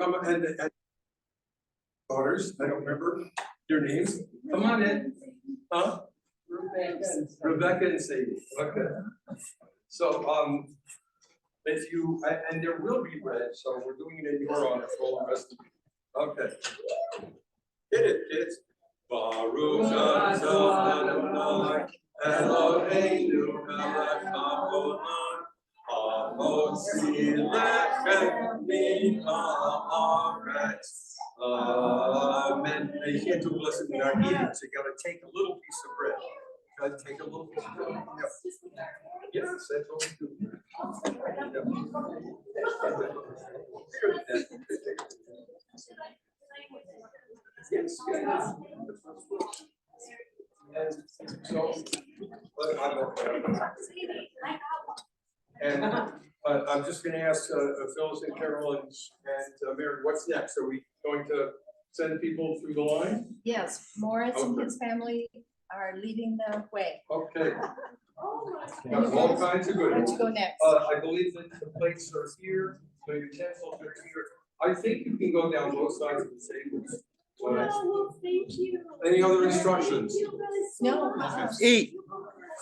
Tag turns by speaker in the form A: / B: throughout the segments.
A: come and daughters, I don't remember your names. Come on in. Huh? Rebecca and Sadie. Okay. So if you and there will be bread, so we're doing it in your honor for all the rest of you. Okay. Hit it, kids. Baruch Adonai Eloheinu melech haolam hamotzi lechem min haaretz. Amen. And you can't do blessed without eating, so you got to take a little piece of bread. Got to take a little piece of bread. Yeah. Yes, that's what we do. Yes. And so, and I'm just going to ask Phyllis and Carol and Mary, what's next? Are we going to send people through the line?
B: Yes, Morris and his family are leading the way.
A: Okay. All kinds of good.
B: Where to go next?
A: I believe that the plates are here, the utensils are here. I think you can go down both sides of the tables.
C: Well, thank you.
A: Any other instructions?
B: No.
A: Eat.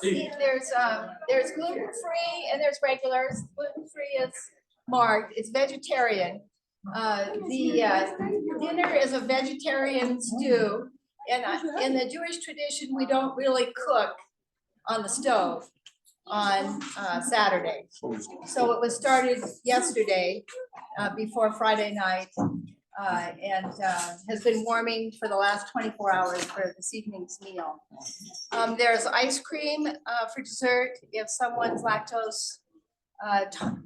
B: There's gluten-free and there's regular. Gluten-free is marked, it's vegetarian. The dinner is a vegetarian stew. And in the Jewish tradition, we don't really cook on the stove on Saturday. So it was started yesterday before Friday night and has been warming for the last 24 hours for this evening's meal. There's ice cream for dessert if someone's lactose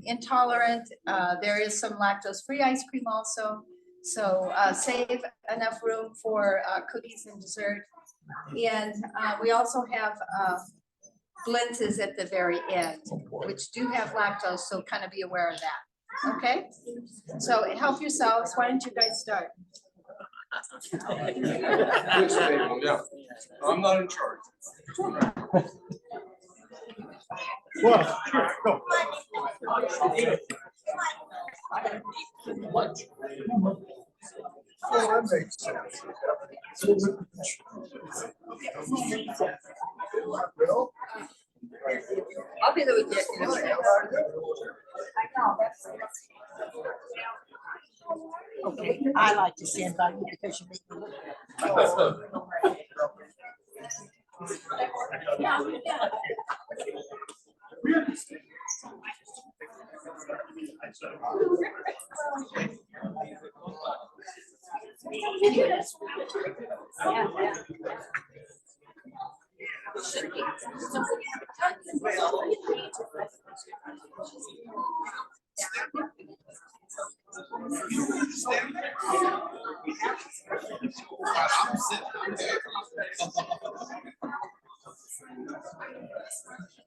B: intolerant. There is some lactose-free ice cream also. So save enough room for cookies and dessert. And we also have blintzes at the very end, which do have lactose, so kind of be aware of that. Okay? So help yourselves. Why don't you guys start?
A: Which table? Yeah. I'm not in charge.
D: Well, sure, go. Oh, that makes sense.
C: I'll be the ridiculous.
E: Okay, I like to stand by you because you make me look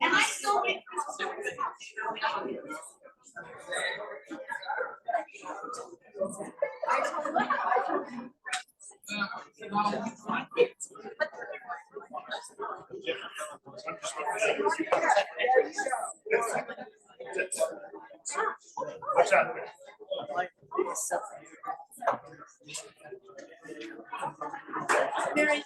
C: And I still get
D: What's that?
C: very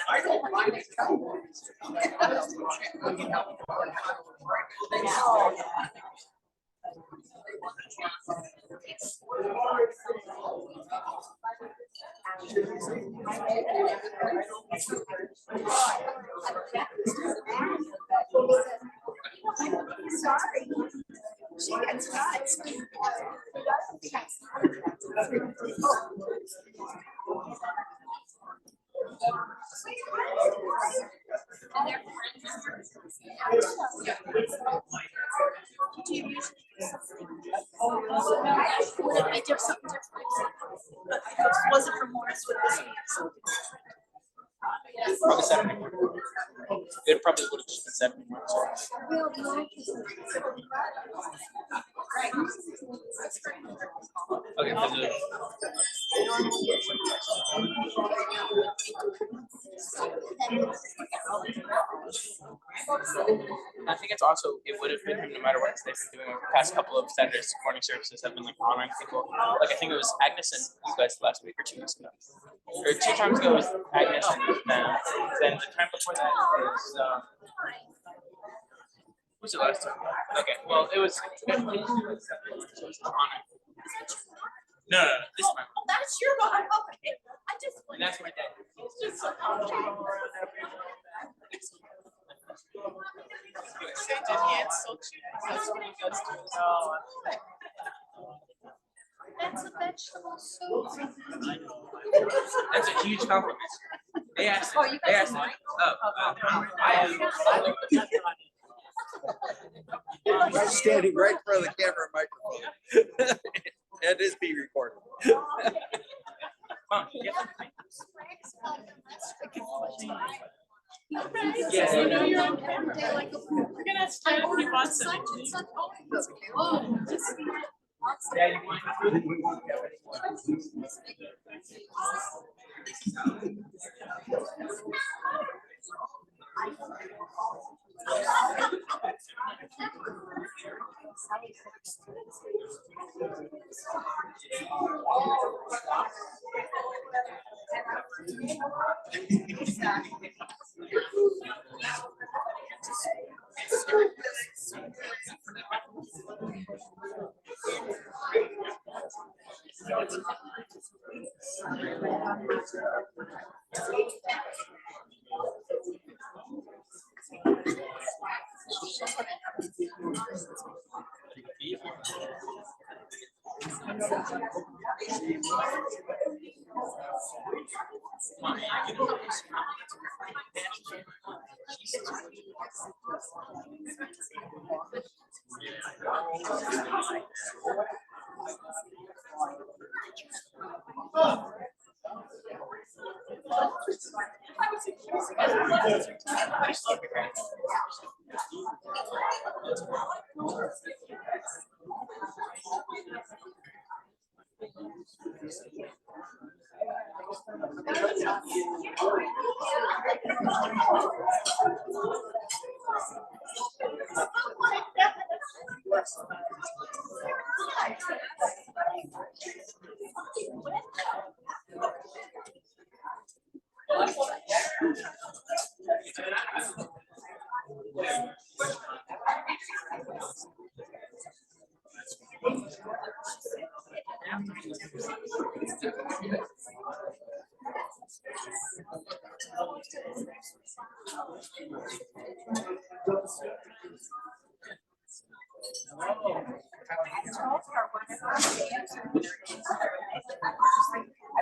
D: I don't mind it.
C: sorry. She gets nuts. I did something different. Was it from Morris with this?
F: Probably 70. It probably would have just been 70 more. Okay, for the I think it's also, it would have been him no matter what, because they've been doing the past couple of Saturdays morning services have been like honoring people. Like I think it was Agnes and you guys last week or 2 weeks ago. Or 2 times ago was Agnes and then the time before that was who was it last time? Okay, well it was honor. No, this one.
C: Oh, that's your one. Okay. I just.
F: And that's my dad.
C: It's just so comfortable.
F: Say, did he insult you? That's what he does to us.
B: That's a vegetable soup.
F: That's a huge compliment. They asked.
C: Oh, you
F: They
C: guys
F: asked.
C: are
G: I'm standing right in front of the camera and microphone. It is being recorded.
F: Fun. Yeah.
C: Yeah, you know you're on camera. We're gonna start if you want some.
F: Yeah, you want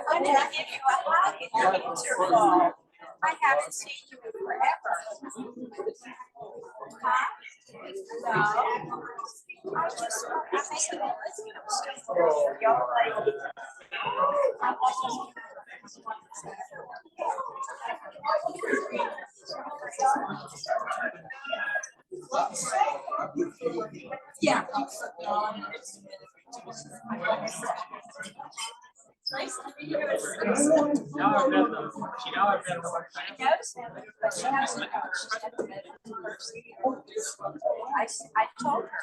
C: I'm gonna give you a hug if you need to fall. I haven't seen you in forever. Huh? No. I just, I'm making a list of stuff for your lady. Yeah. Nice to meet you. I noticed him, but she hasn't. I told her.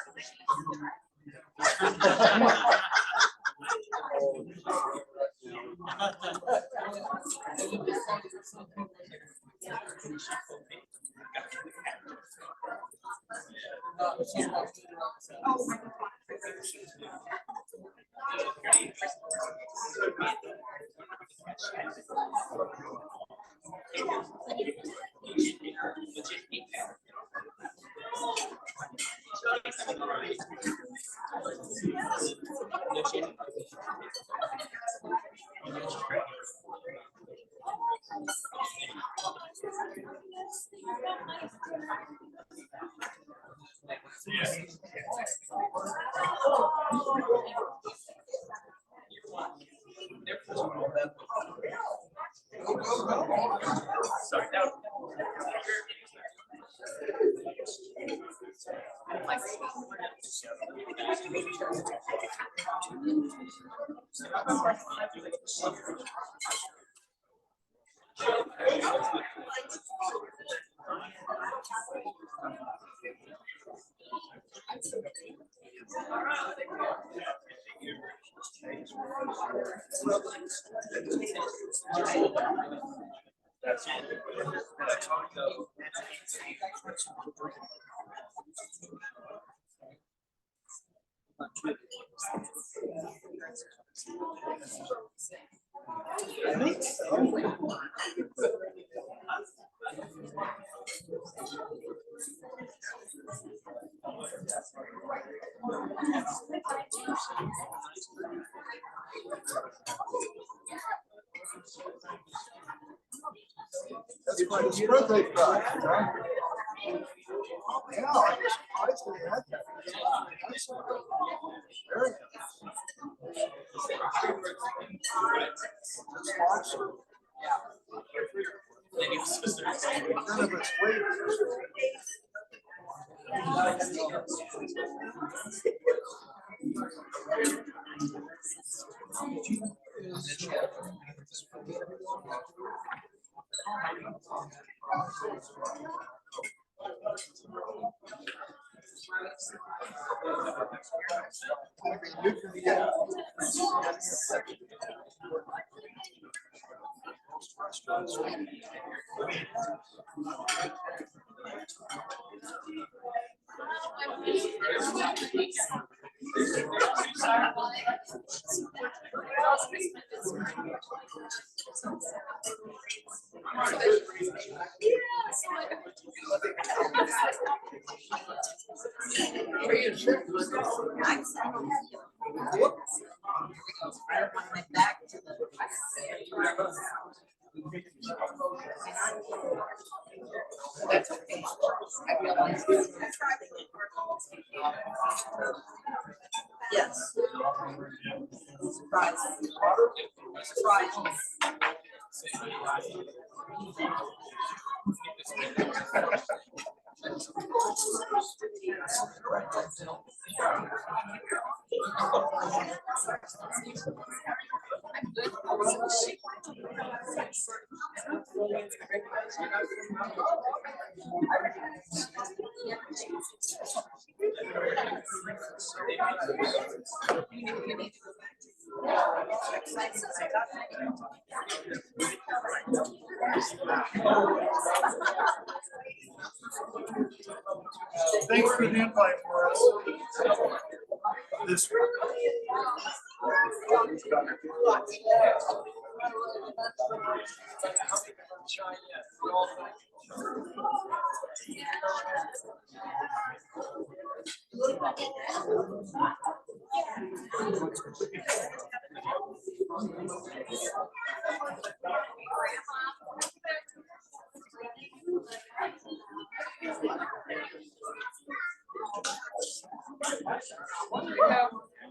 D: That's quite a birthday prize, huh? Yeah, I was surprised they had that. Very nice. None of us waited.
E: That's okay. I realize. Yes. Surprise. Surprise.
D: Thanks for the invite, Morris. This week.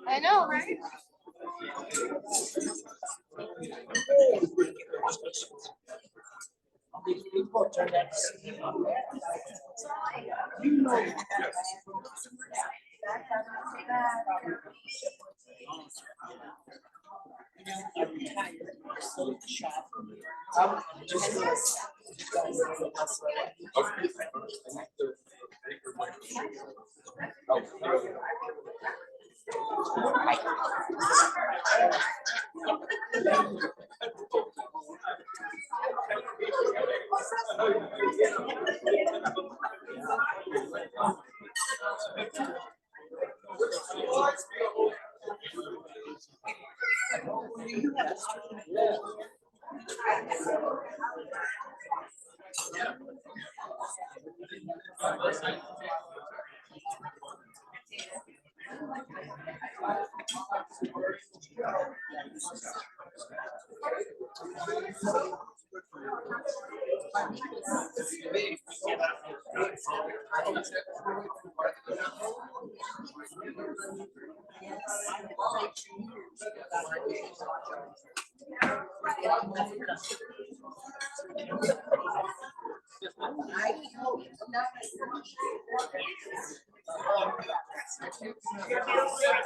B: I know, right?
E: These people turned out to see him on there. I'm retired, I sold the shop. I'm just
D: Yeah, I know that.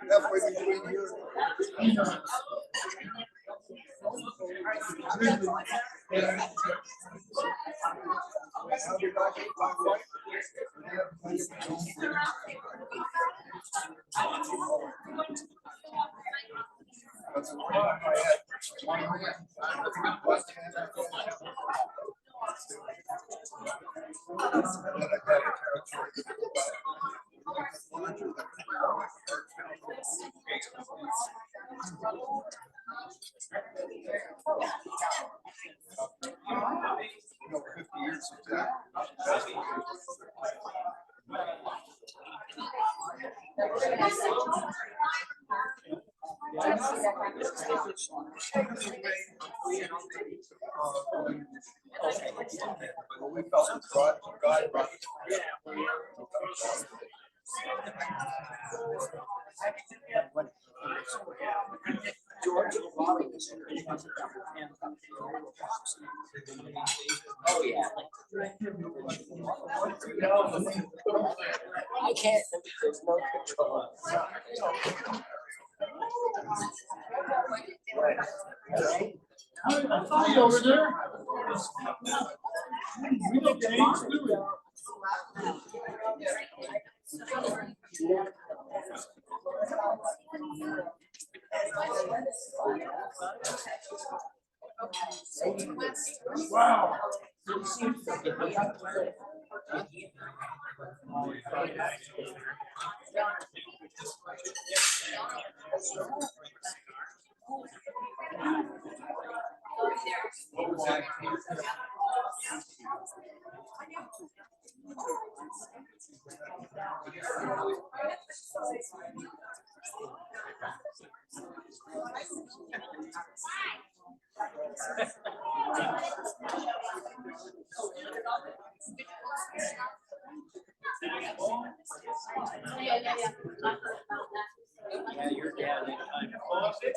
D: Halfway between here. That's the one time I had. You know, 50 years exactly. We felt it brought God brought it.
E: George. Oh, yeah. I can't, there's no control.
H: Over there. We don't change, do we? Wow.
E: Yeah, your dad had time to pause it.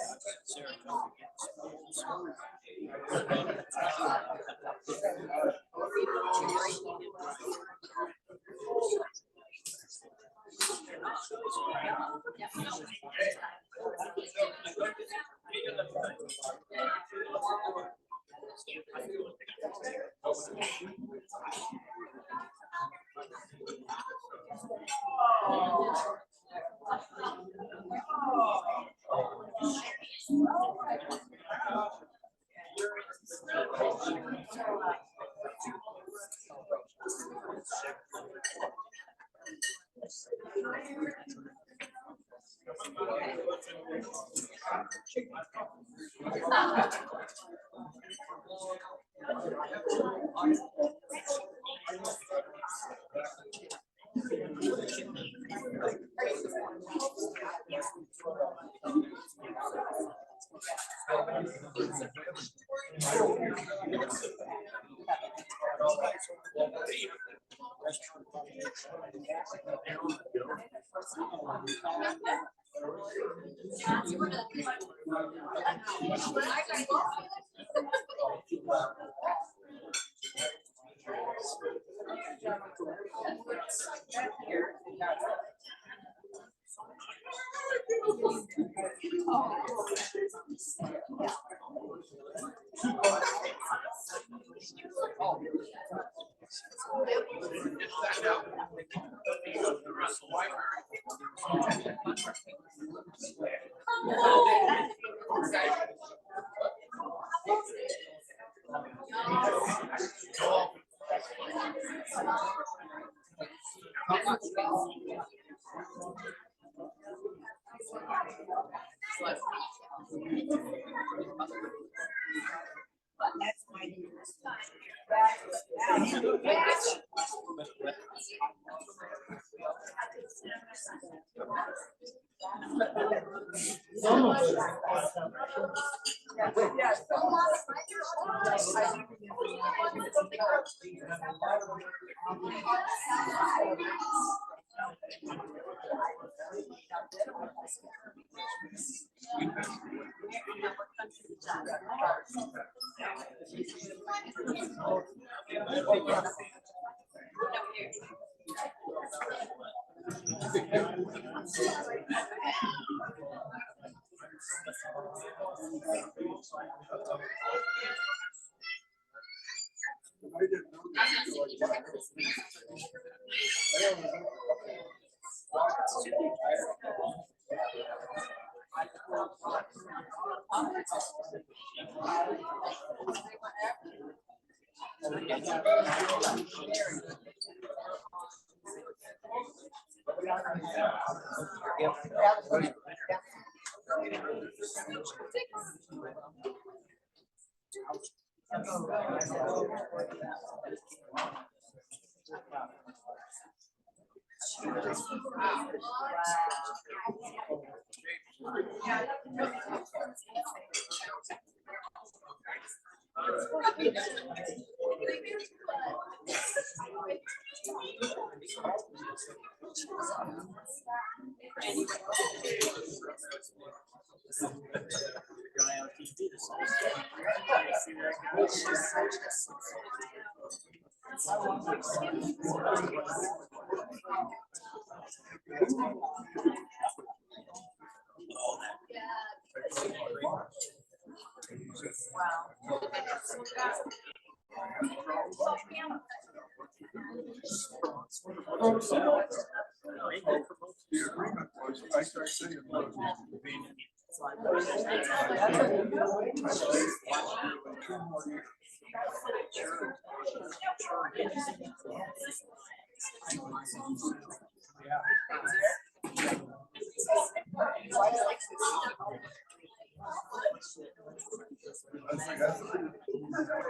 D: The agreement was, I started saying it was convenient.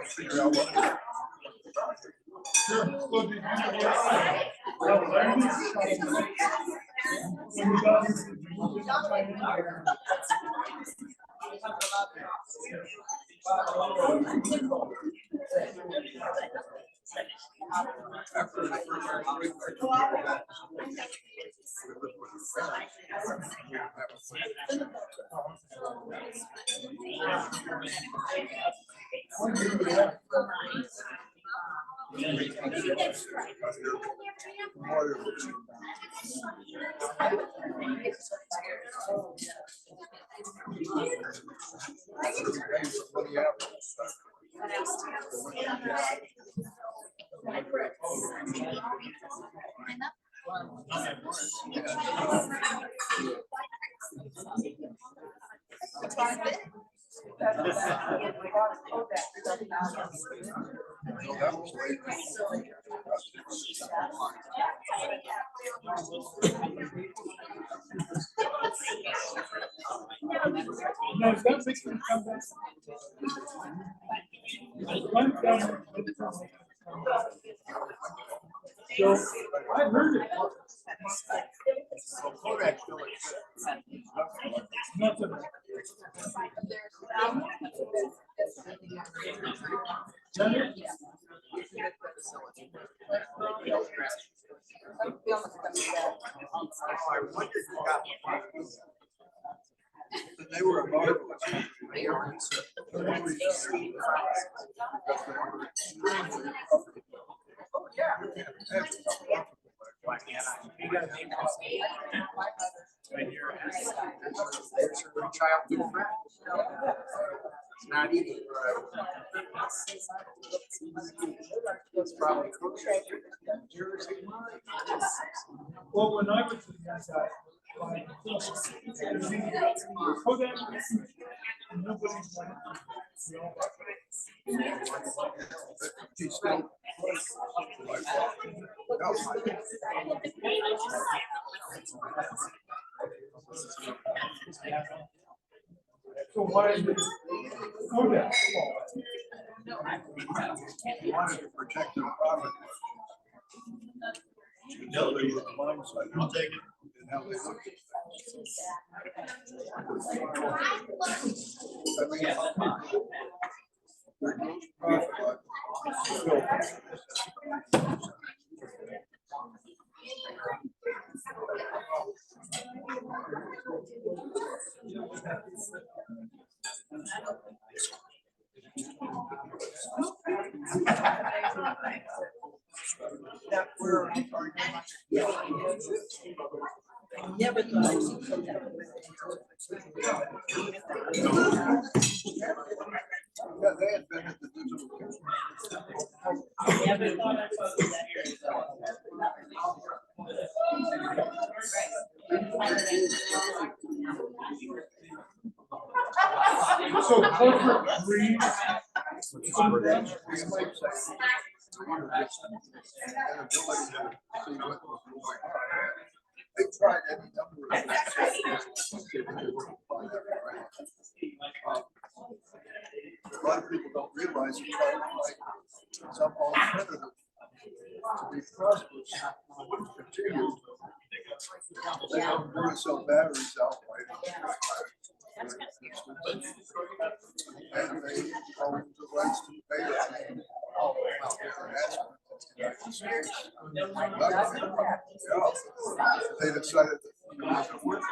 D: Figure out what.
H: No, that makes me come back. So I heard it. Nothing.
D: They were a marvelous.
G: It's not eating. It's probably cooked.
H: Well, when I was in that guy. Nobody
D: He's still.
H: So why did it go that
D: He wanted to protect their property. No, they were blindsided. I'll take it. And how they looked at things. I mean, they're close profit, but
E: I never thought I'd see that.
D: yeah, they had been at the digital.
E: Never thought I'd see that.
H: So corporate greed.
D: They tried any number of things. A lot of people don't realize it's trying to find some alternative to be prosperous. Continue. They don't want to sell batteries outright. And they own the rights to pay it. They decided that it wasn't worth it.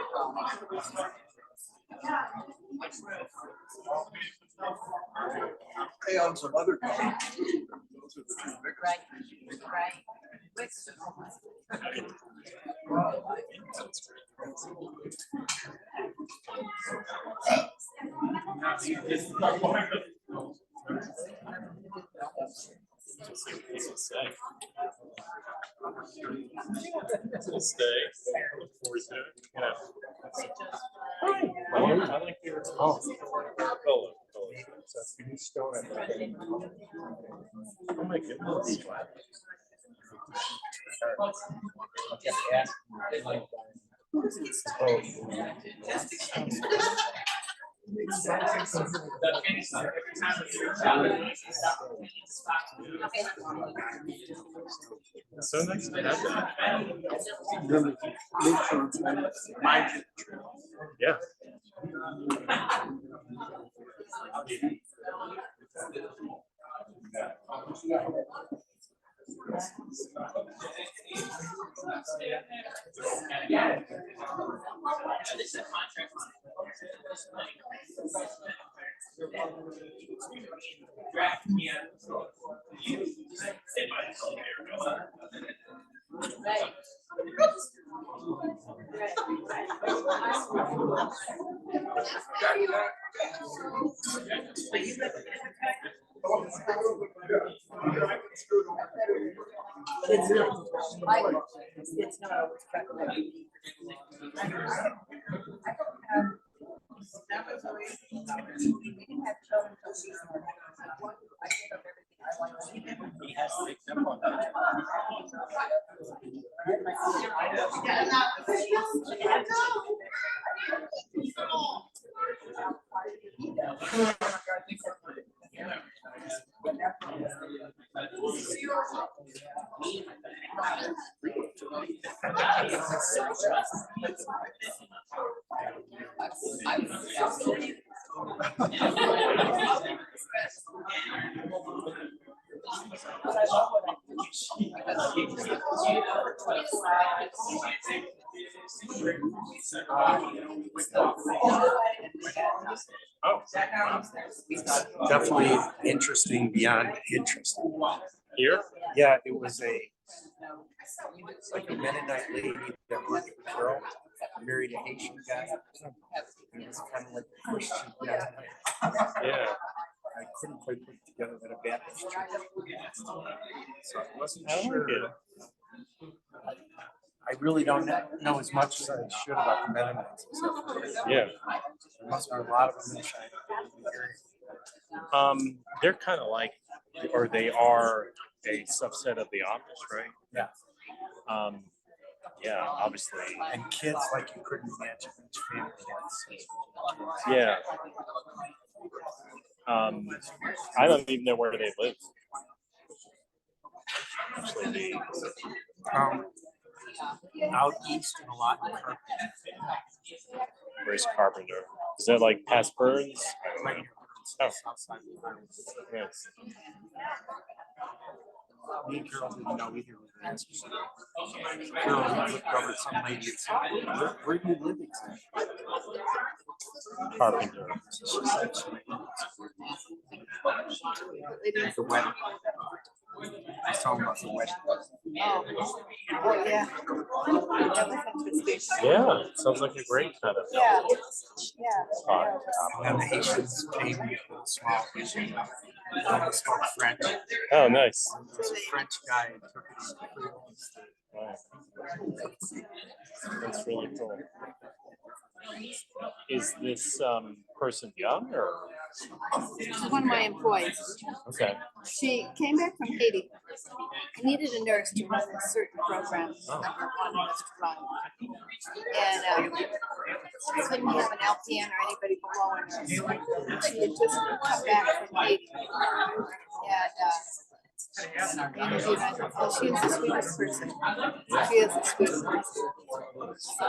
D: They own some other companies. Those are the two biggest.
I: Stay. I look forward to it. Yeah. I like your color. Oh my goodness. It's so nice to have that. Yeah.
E: It's not always calculated.
I: Oh,
J: Definitely interesting beyond interesting.
I: here?
J: Yeah, it was like a Mennonite lady that worked with a girl, married a Haitian guy. It was kind of like a Christian guy.
I: Yeah.
J: I couldn't quite put it together that a Baptist church. So I wasn't
I: I like
J: sure.
I: it.
J: I really don't know as much as I should about the Mennonites.
I: Yeah.
J: There must be a lot of them in Cheyenne.
I: They're kind of like, or they are a subset of the Amish, right?
J: Yeah.
I: Yeah, obviously.
J: And kids like you couldn't imagine each family had.
I: Yeah. I don't even know where they live. Actually,
J: Out east and a lot in Carpenter.
I: where's Carpenter? Is that like past Burns?
J: Right here.
I: Oh.
J: South side of the highway.
I: Yes.
J: Me and Carol didn't know either. Carol looked over at some lady and said, where do you live exactly?
I: Carpenter.
J: She said the wedding. I was talking about the wedding.
E: Oh, yeah. That was interesting.
I: Yeah, sounds like a great kind of
E: Yeah,
I: spot.
J: And the Haitians came with a small Haitian. They spoke French.
I: Oh, nice.
J: There's a French guy and took it to Creole instead.
I: Wow. That's really cool. Is this person young or?
E: She's one of my employees.
I: Okay.
E: She came back from Haiti. Needed a nurse to run a certain program
I: Oh.
E: that we wanted us to run. And couldn't have an LPN or anybody below a nurse. She had just come back from Haiti. And interviewed, I thought, oh, she is the sweetest person. She is the sweetest person. So,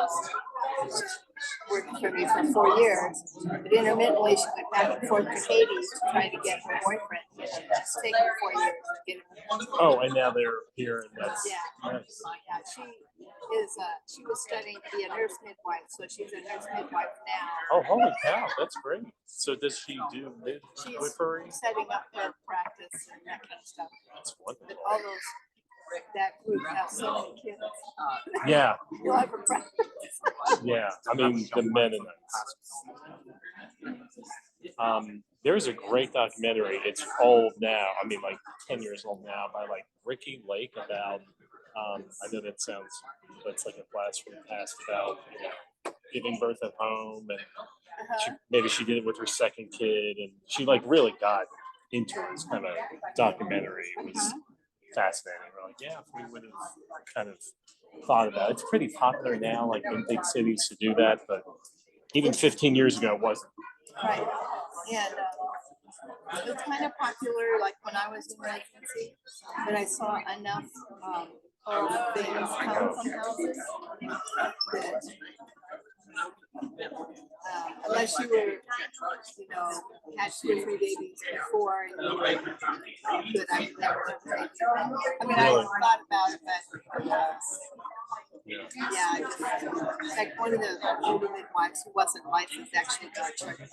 E: worked for me for 4 years, but intermittently she went back and forth to Haiti to try to get her boyfriend. It's taken 4 years to get him.
I: Oh, and now they're here, and that's
E: Yeah.
I: nice.
E: Yeah, she was studying to be a nurse midwife, so she's a nurse midwife now.
I: Oh, holy cow, that's great. So does she do
E: She's
I: midwifery?
E: setting up her practice and that kind of stuff.
I: That's wonderful.
E: But all those, that group has so many kids.
I: Yeah,
E: You'll have a practice.
I: yeah. I mean, the Mennonites. There's a great documentary. It's old now. I mean, like 10 years old now, by like Ricky Lake about. I know that sounds, that's like a blast from the past about giving birth at home, and maybe she did it with her second kid, and she like really got into this kind of documentary. It was fascinating. We're like, yeah, if we would have kind of thought about it. It's pretty popular now, like in big cities to do that, but even 15 years ago it wasn't.
E: Right. And it was kind of popular, like when I was in residency, but I saw enough old things come from houses that unless you were, had 2 or 3 babies before, and you were good, I would never have babies. I mean, I thought about it, but yeah, it's like one of the older midwives who wasn't licensed actually got pregnant.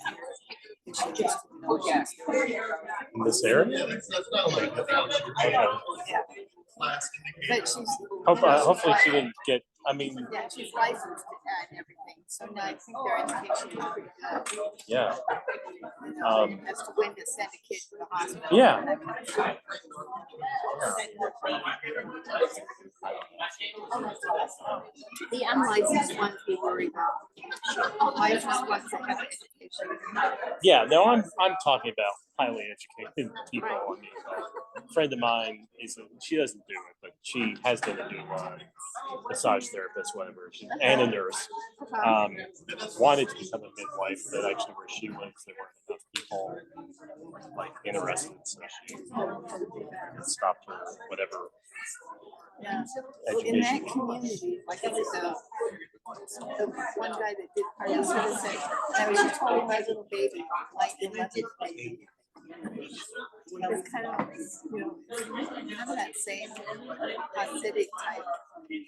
E: And she just didn't know she was pregnant.
I: In this area?
E: Yeah. But she's
I: Hopefully she didn't get, I mean,
E: yeah, she's licensed and everything, so now I think their education is pretty good.
I: yeah.
E: As to when to send a kid to the hospital.
I: Yeah.
E: and that kind of stuff. The unlicensed ones we worry about. Licensed ones that have education.
I: Yeah, no, I'm talking about highly educated people. I mean, a friend of mine she doesn't do it, but she has been a massage therapist, whatever, and a nurse. Wanted to become a midwife, but actually where she lives, there weren't enough people. whole like interested, so she stopped her whatever
E: Yeah. In
I: education.
E: that community, like the one guy that did part of citizen, I was just holding my little baby, like in my baby. It's kind of, none of that same acidic type thing.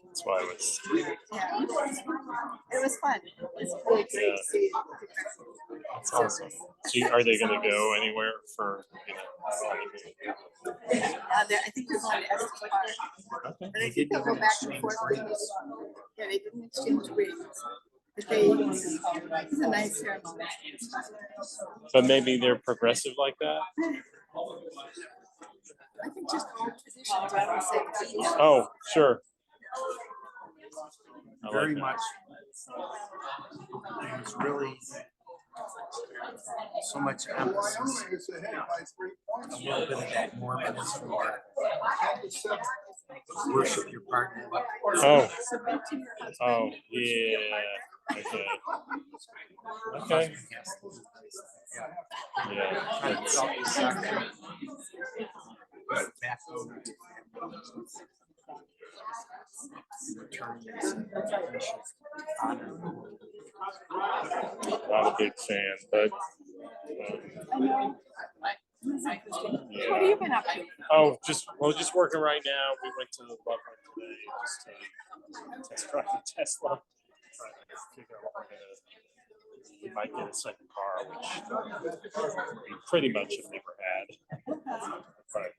I: That's why I was.
E: Yeah, it was fun. It's really great to see it.
I: That's awesome. So are they going to go anywhere for honeymoon?
E: I think they're going to Estes Park.
I: Okay.
E: And I think they'll go back and forth. Yeah, they didn't exchange rings. But it's a nice ceremony.
I: But maybe they're progressive like that?
E: I think just old traditions, I would say.
I: Oh, sure. I
J: Very
I: like
J: much. There's really so much emphasis. A little bit of that Mormonism or worship your partner.
I: Oh. Oh, yeah. Okay. Okay. Yeah. Not a big fan, but
E: What have you been up to?
I: oh, just working right now. We went to the Loveland today just to test drive the Tesla. Trying to figure out what we might get a second car, which we pretty much have never had. But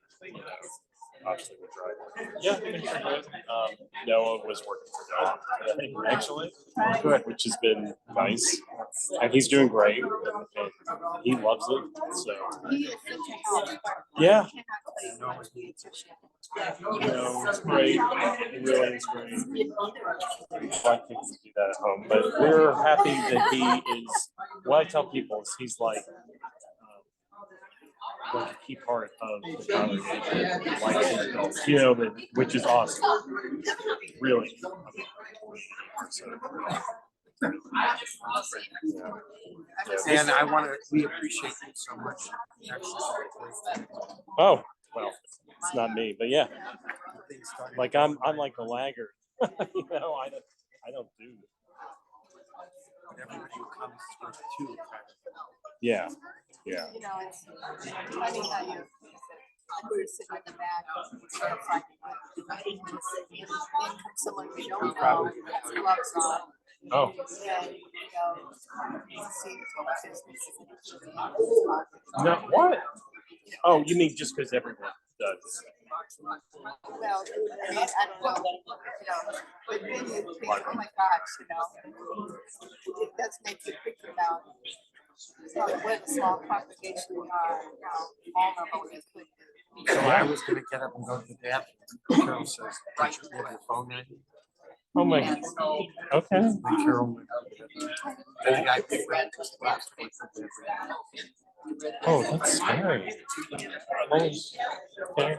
I: obviously we're driving. Yeah, things are good. Noah was working for Noah today, actually, which has been nice. And he's doing great. And he loves it. So
E: He is such a help.
I: yeah.
E: I cannot tell you how much he is.
I: It's great. It really is great. I'd like to do that at home, but we're happy that he is. What I tell people is he's like a key part of the congregation, which is awesome. Really.
J: And we appreciate you so much.
I: Oh, well, it's not me, but yeah. Like I'm like the laggard. I don't do.
J: But everybody who comes first too.
I: Yeah. Yeah.
E: It's funny how you were sitting in the back, sort of like, in comes someone we don't know, has gloves on.
I: Oh.
E: And, see what business.
I: No, what? Oh, you mean just because everyone does?
E: Well, I mean, I don't know, but then you think, oh my gosh, it does make you think about what a small congregation we are, vulnerable we could be.
J: So I was going to get up and go to the bathroom. Carol says, "Did you have your phone on you?"
I: Oh my. Okay.
J: And Carol went up. The guy picked up his last week.
I: Oh, that's scary. Okay.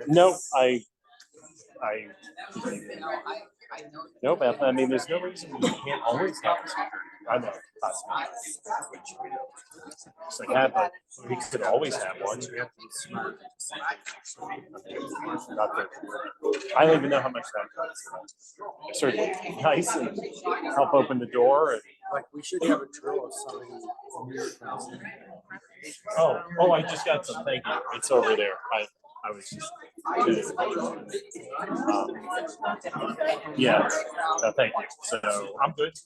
I: No, no, Beth. I mean, there's no reason we can't always have this. I know. It's like that, but we could always have one. I don't even know how much that costs. Certainly nice and help open the door. And,
J: like we should have a drill of somebody.
I: Oh, I just got some. Thank you. It's over there. I was just. Yeah. No, thank you. So I'm good.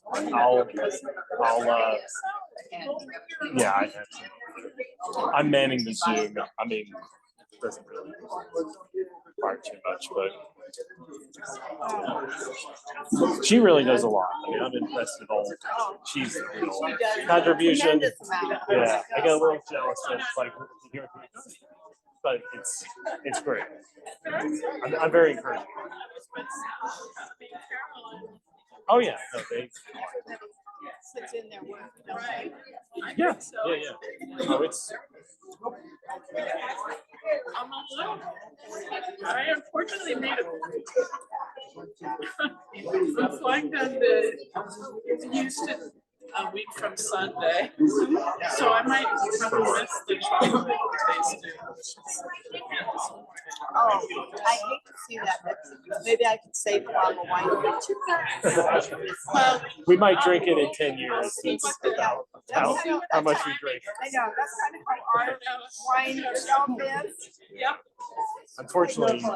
I: Yeah, I have to. I'm manning the Zoom. I mean, it doesn't really require too much, but she really does a lot. I mean, I'm impressed with all the time. She's a real contribution. Yeah, I get a little jealous of like, but it's great. I'm very encouraged. Oh yeah, no, they.
E: Sits in their work, right?
I: Yeah. Oh, it's.
K: I unfortunately made a flag gun that is used to a week from Sunday. So I might miss the chocolate tasting.
E: Oh, I hate to see that, but maybe I could save a bottle of wine for 2 weeks.
K: Well,
I: We might drink it in 10 years. It's
E: Yeah,
I: how,
E: that's kind of,
I: how much we drink.
E: I know, that's kind of how our wine shelf is.
K: yeah.
I: Unfortunately,
K: The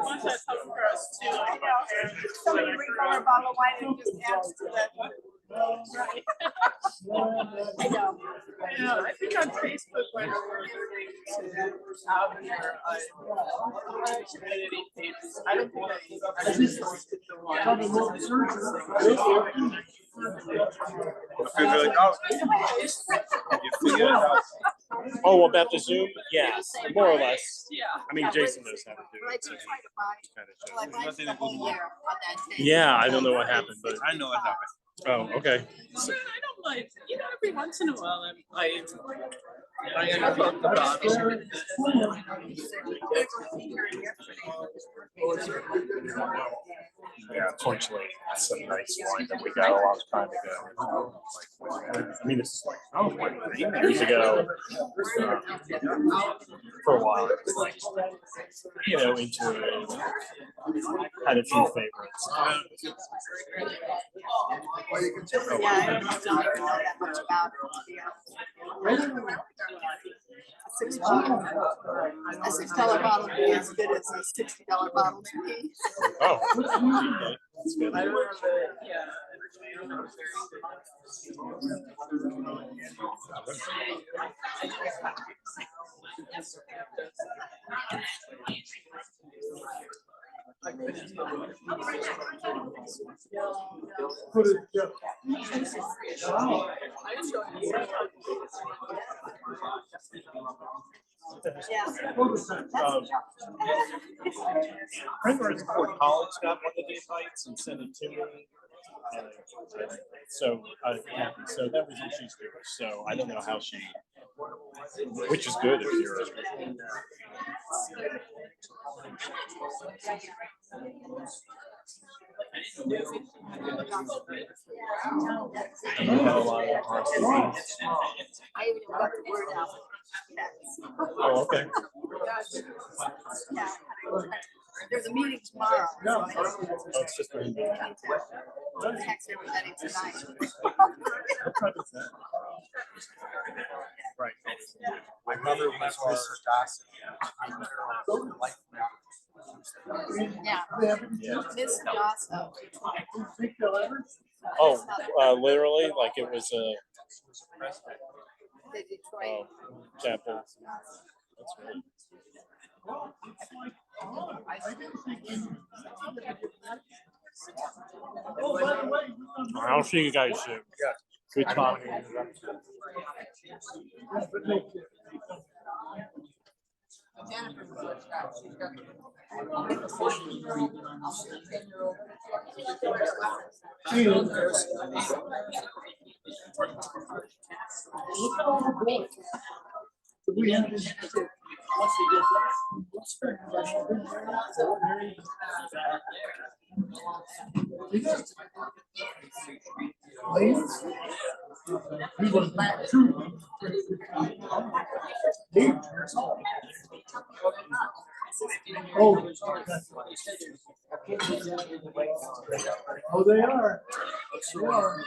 K: ones that come for us too.
E: I know, somebody bring over a bottle of wine and just adds to that.
K: Right.
E: I know.
K: Yeah, I think on Facebook when we're to have your community pages, I don't think I just posted the one.
G: I feel really out. You figure it out.
I: oh, about the Zoom? Yeah, more or less.
K: Yeah.
I: I mean, Jason knows how to do
E: But I
I: it.
E: do
I: So
E: try to buy, well, I buy
G: Nothing
E: the
G: to
E: whole
G: do.
E: year on that day.
I: Yeah, I don't know what happened, but
G: I know what happened.
I: oh, okay.
K: I don't mind, every once in a while I am talk about it.
I: Yeah, unfortunately, it's some nice wine that we got a long time ago. I mean, this is like years ago. For a while, into it. Had a few favorites.
D: Well, you can tell.
E: Yeah, I don't know that much about it, to be honest. A $6 bottle to me is as good as a $60 bottle to me.
I: Oh, that's good.
K: I remember, yeah.
H: Put it, yeah.
E: Yeah.
I: Friend of before college got one of the invites and sent it to me. So that was what she's doing. So I don't know how she, which is good if you're.
E: I even got the word out.
I: Oh, okay.
E: Yeah. There's a meeting tomorrow. So I just
I: Oh, it's just very good.
E: text everybody tonight.
I: Right.
J: My mother was Mr. Dawson.
E: Yeah.
I: Yeah.
E: Miss Dawson.
I: Oh, literally, like it was a
E: The Detroit.
I: chapel. That's really. I'll see you guys soon.
J: Yeah.
I: Good talking.
H: We have this. We went back to. Oh. Oh, they are. They are.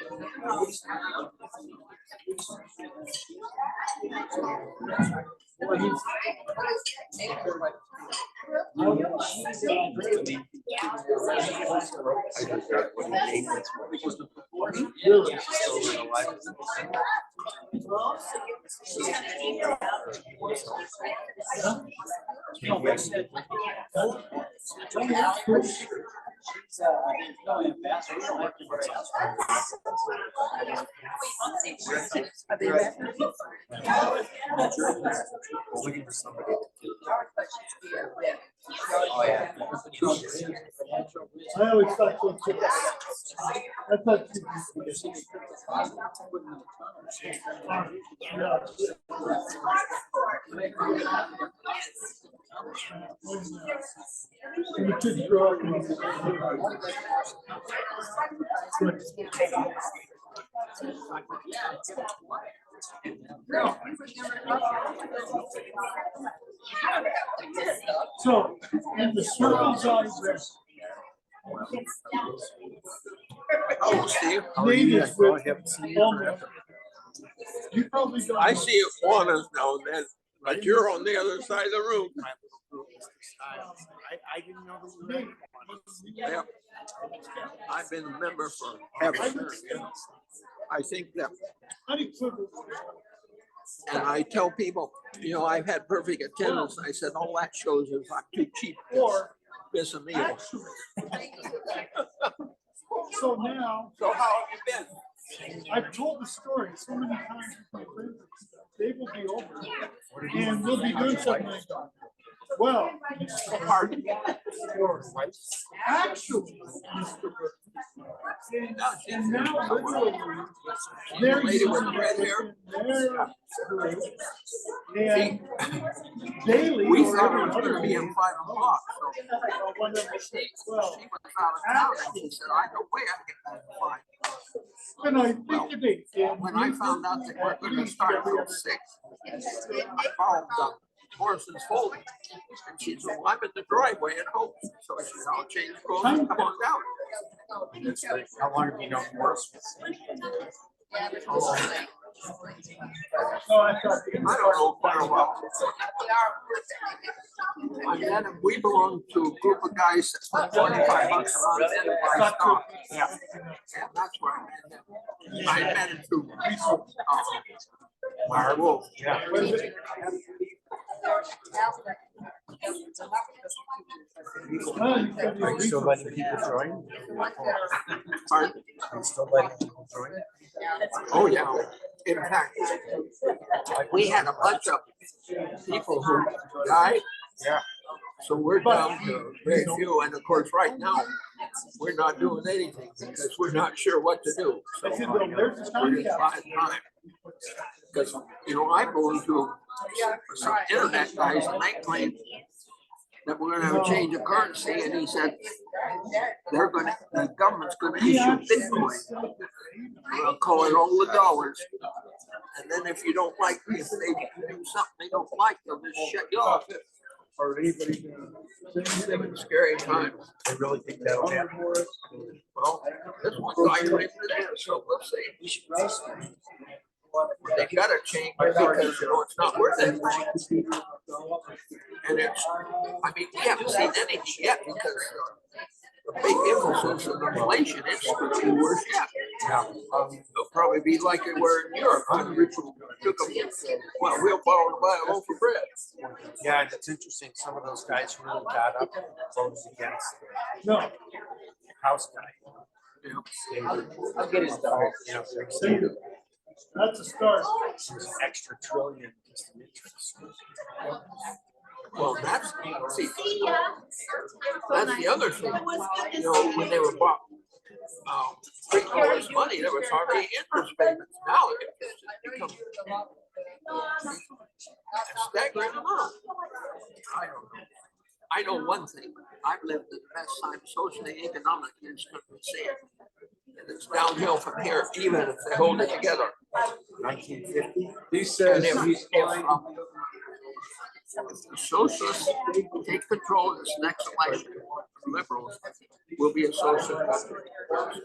J: Looking for somebody.
H: I always thought so too. I thought the kids grow up. So, in the circles I read,
G: Oh, Steve.
H: natives
J: Well, I
H: with
J: haven't seen you
H: homeland.
J: forever.
H: You probably don't.
G: I
H: know.
G: see iguanas now and then, but you're on the other side of the room.
J: My little group, Mr. Styles. I didn't know that you were.
G: Yep. I've been a member for ever. I think that,
H: Unequivocal.
G: and I tell people, you know, I've had perfect attendance. I said, all that shows is I'm too cheap to
H: Or
G: miss a meal.
H: actually. So now,
G: So how have you been?
H: I've told the story so many times with my friends. They will be over and we'll be doing something like that. Well,
G: Pardon?
H: actually, and now literally, they're
G: Lady with
H: using
G: red
H: it
G: hair?
H: in their group. And daily
G: We
H: or
G: thought
H: every
G: it was
H: other
G: gonna be
H: day,
G: in 5 o'clock.
H: one of them said, well,
G: She was out of town and she said, I know way I can get that at 5.
H: when I think of it. and
G: When I found out that we're gonna start till 6, I followed the Morrison's folding. And she said, well, I'm in the driveway at home. So I said, I'll change clothes and come on down.
J: That's great. How long have you known Morris?
H: No, I thought.
G: I don't know quite a while. I met him, we belong to a group of guys that put $25 a month in to buy stock.
J: Yeah.
G: And that's where I met him. I met him through Mark Wolf.
J: Yeah. Are you still letting people join?
G: Pardon?
J: Are you still letting people join?
G: Oh, yeah. In fact, we had a bunch of people who died.
J: Yeah.
G: So we're down to very few. And of course, right now, we're not doing anything because we're not sure what to do. So
H: I said, well, there's the
G: we're
H: time
G: just buying time. Because, you know, I'm going to some internet guys and they claim that we're gonna have a change of currency, and he said the government's gonna issue Bitcoin. We'll call it all the dollars. And then if you don't like, if they do something they don't like, they'll just shut you off.
D: Or anybody.
G: Living scary times.
J: I really think that'll happen.
G: Well, this one's like right there, so we'll see. They gotta change it because, you know, it's not worth it. And it's, I mean, we haven't seen anything yet because the big emphasis of inflation, it's gonna be worse yet. It'll probably be like it were in Europe. Took them, well, wheelbarrow to buy a loaf of bread.
J: Yeah, it's interesting. Some of those guys who really got up and voted against
H: No,
J: the House guy.
F: I'll get his dog.
J: You know, they're saying
H: that's a start.
J: there's an extra trillion just in interest.
G: Well, that's, see, that's the other thing. You know, when they were bought, printing all this money, there was hardly interest payments. Now it becomes a staggering amount. I don't know. I know one thing. I've lived the best time socially, economically in this country, see it. And it's downhill from here, even if they hold it together.
J: 1950.
D: He says
G: And
D: he's fine.
G: if the socialists take control of this next election, the liberals will be a socialist country.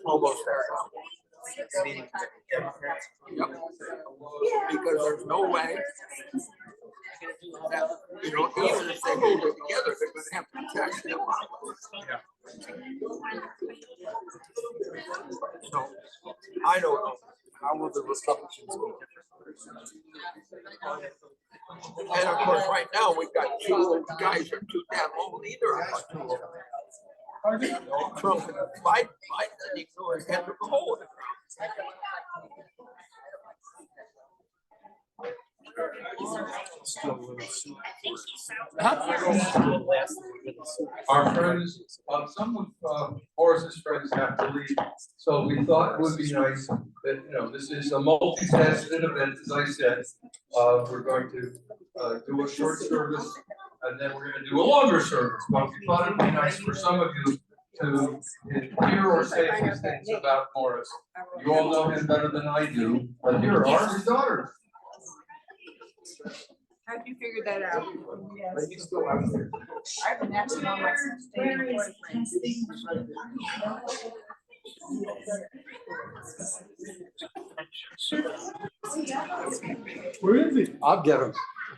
G: Almost there now. Yep. Because there's no way that, you know, even if they hold it together, they're gonna have to tax them out. So, I don't know.
J: How will the Republicans be different?
G: And of course, right now, we've got two old guys are too damn old either. Are too old. Trump and Biden didn't even know his head was a hole in the ground.
J: Still a little soup.
A: Our friends, some of Horace's friends have to leave, so we thought it would be nice that, you know, this is a multifaceted event, as I said. We're going to do a short service, and then we're gonna do a longer service, but we thought it'd be nice for some of you to hear or say a few things about Morris. You all know him better than I do, but here are his daughters.
E: How'd you figure that out?
A: But he's still out there.
E: I've been asking all my sustainable boyfriends.
H: Where is he?
A: I'll get him.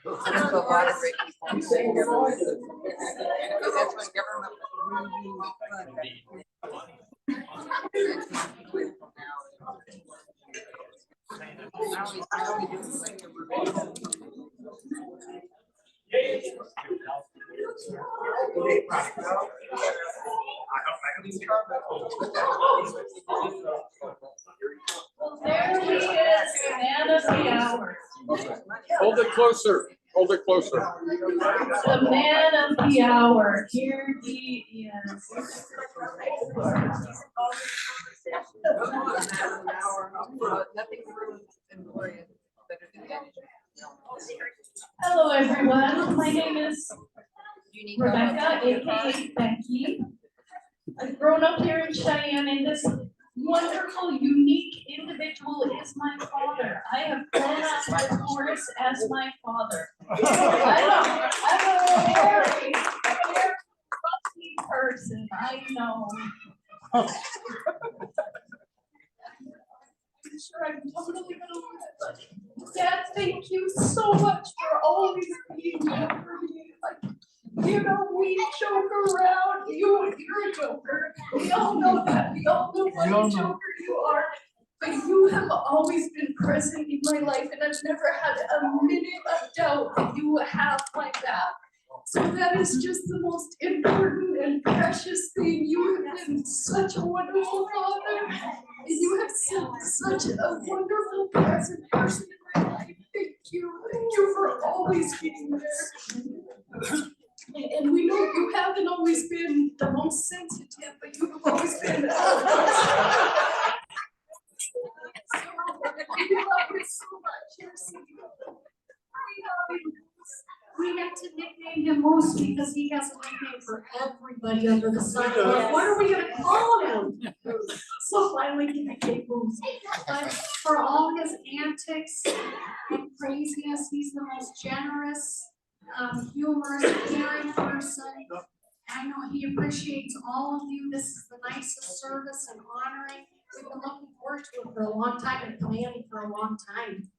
E: There's a lot of great people saying government. That's what government.
B: There he is, the man of the hour.
A: Hold it closer. Hold it closer.
B: The man of the hour, here he is. Hello, everyone. My name is Rebecca, aka Becky. I've grown up here in Cheyenne, and this wonderful, unique individual is my father. I have grown up with Morris as my father. I'm a very fussy person, I know. I'm sure I'm totally gonna lose it, but Dad, thank you so much for always being there for me. Like, you know, we joke around. You're a joker. We all know that. We all know what a joker you are. But you have always been present in my life, and I've never had a minute of doubt that you have my back. So that is just the most important and precious thing. You have been such a wonderful father, and you have been such a wonderful present person in my life. Thank you for always being there. And we know you haven't always been the most sensitive, but you've always been. We love you so much. We have to nickname him Moose because he has a nickname for everybody under the sun. What are we gonna call him? So finally he became Moose. But for all his antics and craziness, he's the most generous, humorous, caring person. I know he appreciates all of you. This is the nicest service and honoring. We've been looking forward to it for a long time and planning for a long time.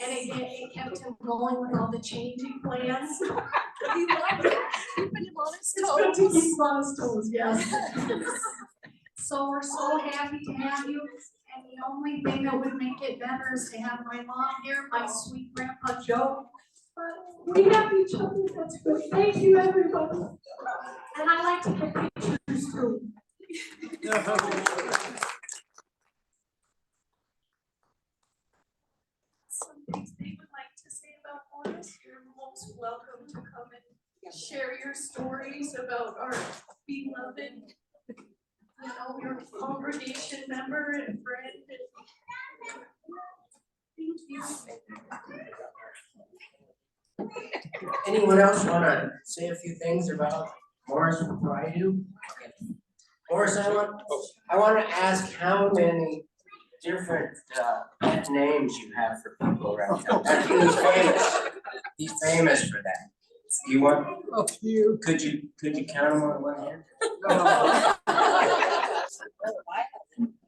B: And it kept him going with all the changing plans. He loved it. Keeping him on his toes. It's good to keep him on his toes, yes. So we're so happy to have you. And the only thing that would make it better is to have my mom here, my sweet grandpa Joe. We have each other, that's good. Thank you, everybody. And I like to get pictures too. Some things they would like to say about Morris. You're most welcome to come and share your stories about our beloved, your congregation member and friend. Thank you.
J: Anyone else want to say a few things about Morris before I do? Morris, I want to ask how many different names you have for people around town. He's famous. He's famous for that. You want a few? Could you count them on one hand?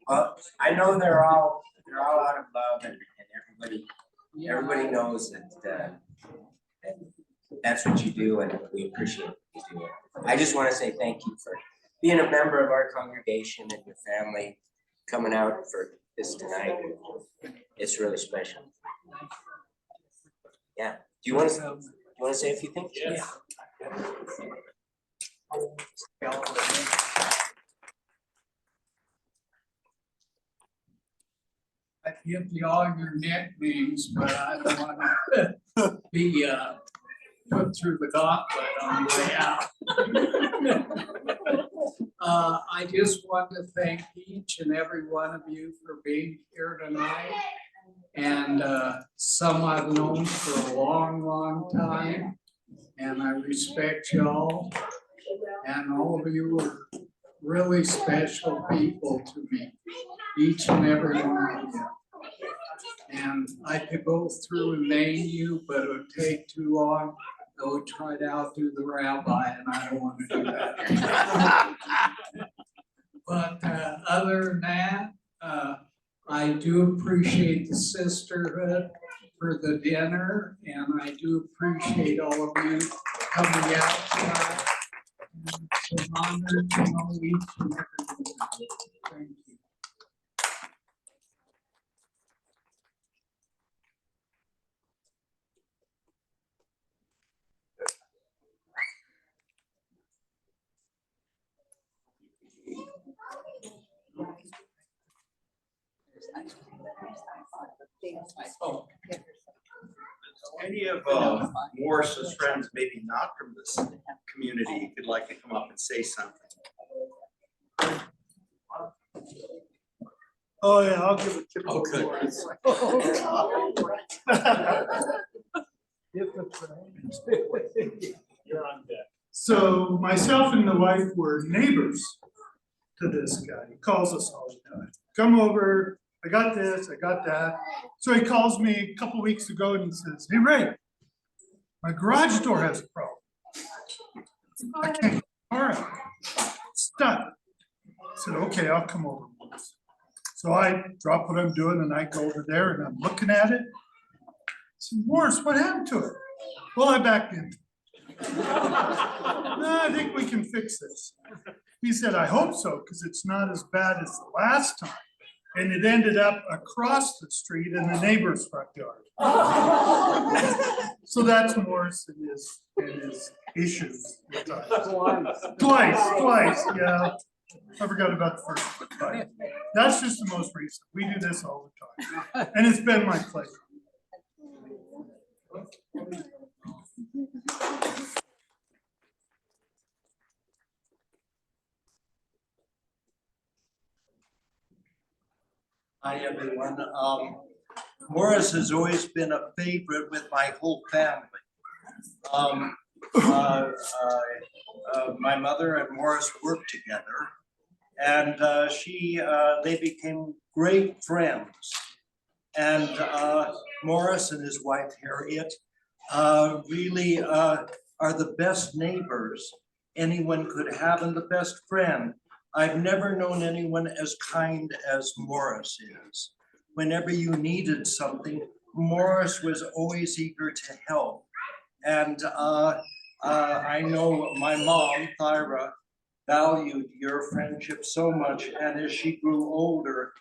J: Well, I know they're all out of love, and everybody knows that. That's what you do, and we appreciate what you do. I just want to say thank you for being a member of our congregation and your family coming out for this tonight. It's really special. Yeah. Do you want to say a few things?
I: Yes.
L: I give you all your nicknames, but I don't want to be put through the gauntlet on the way out. I just want to thank each and every one of you for being here tonight. And some I've known for a long, long time, and I respect y'all. And all of you are really special people to me, each and every one of you. And I could go through and name you, but it would take too long. I would try to outdo the rabbi, and I don't want to do that. But other than that, I do appreciate the sisterhood for the dinner, and I do appreciate all of you coming out tonight. It's an honor to know each and every one of you. Thank you.
M: Oh. Any of Morris's friends, maybe not from this community, could like to come up and say something?
H: Oh, yeah, I'll give it to
M: Oh, good.
I: You're on deck.
H: So myself and the wife were neighbors to this guy. He calls us all the time. Come over, I got this, I got that. So he calls me a couple weeks ago and he says, hey, Ray, my garage door has a problem. I can't, all right, it's done. I said, okay, I'll come over. So I drop what I'm doing and I go over there and I'm looking at it. I said, Morris, what happened to it? Well, I backed in. No, I think we can fix this. He said, I hope so, because it's not as bad as the last time. And it ended up across the street in the neighbor's front yard. So that's Morris and his issues. Twice, yeah. I forgot about the first one, but that's just the most recent. We do this all the time. And it's been my pleasure.
M: Hi, everyone. Morris has always been a favorite with my whole family. My mother and Morris worked together, and they became great friends. And Morris and his wife Harriet really are the best neighbors anyone could have and the best friend. I've never known anyone as kind as Morris is. Whenever you needed something, Morris was always eager to help. And I know my mom, Thyra, valued your friendship so much. And as she grew older,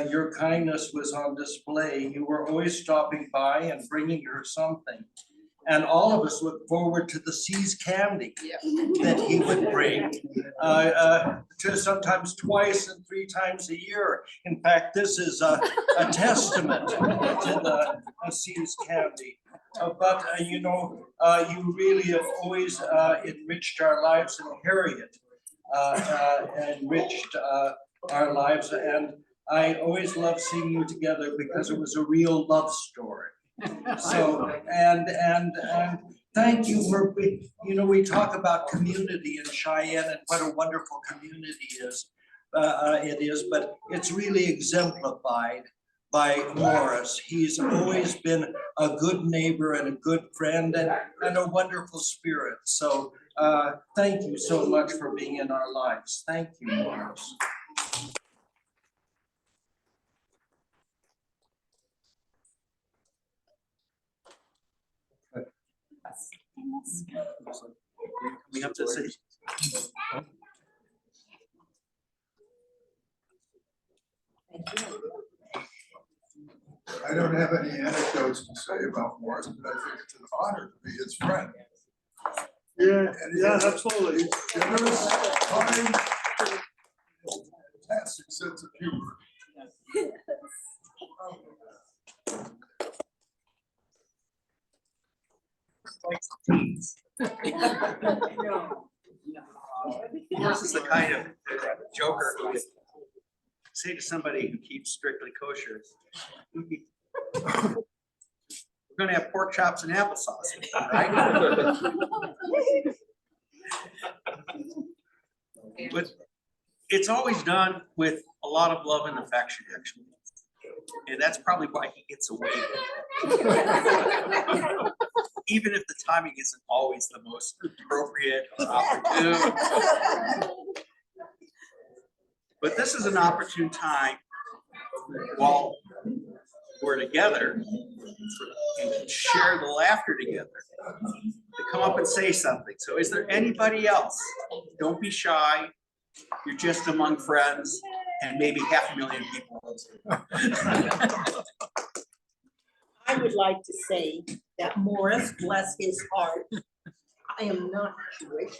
M: your kindness was on display. You were always stopping by and bringing her something. And all of us look forward to the Seas candy that he would bring, to sometimes twice and 3 times a year. In fact, this is a testament to the Seas candy. But you know, you really have always enriched our lives, and Harriet enriched our lives. And I always love seeing you together because it was a real love story. So, and thank you for, you know, we talk about community in Cheyenne and what a wonderful community it is, but it's really exemplified by Morris. He's always been a good neighbor and a good friend and a wonderful spirit. So thank you so much for being in our lives. Thank you, Morris. We have to say.
D: I don't have any anecdotes to say about Morris, but I think it's an honor to be his friend.
H: Yeah,
D: And
H: yeah, absolutely.
D: He's generous, kind, fantastic sense of humor.
M: Morris is the kind of joker who would say to somebody who keeps strictly kosher, we're gonna have pork chops and applesauce, right? it's always done with a lot of love and affection, actually. And that's probably why he gets away with it. Even if the timing isn't always the most appropriate or opportune. But this is an opportune time while we're together and can share the laughter together to come up and say something. So is there anybody else? Don't be shy. You're just among friends and maybe 500,000 people.
N: I would like to say that Morris, bless his heart, I am not Jewish,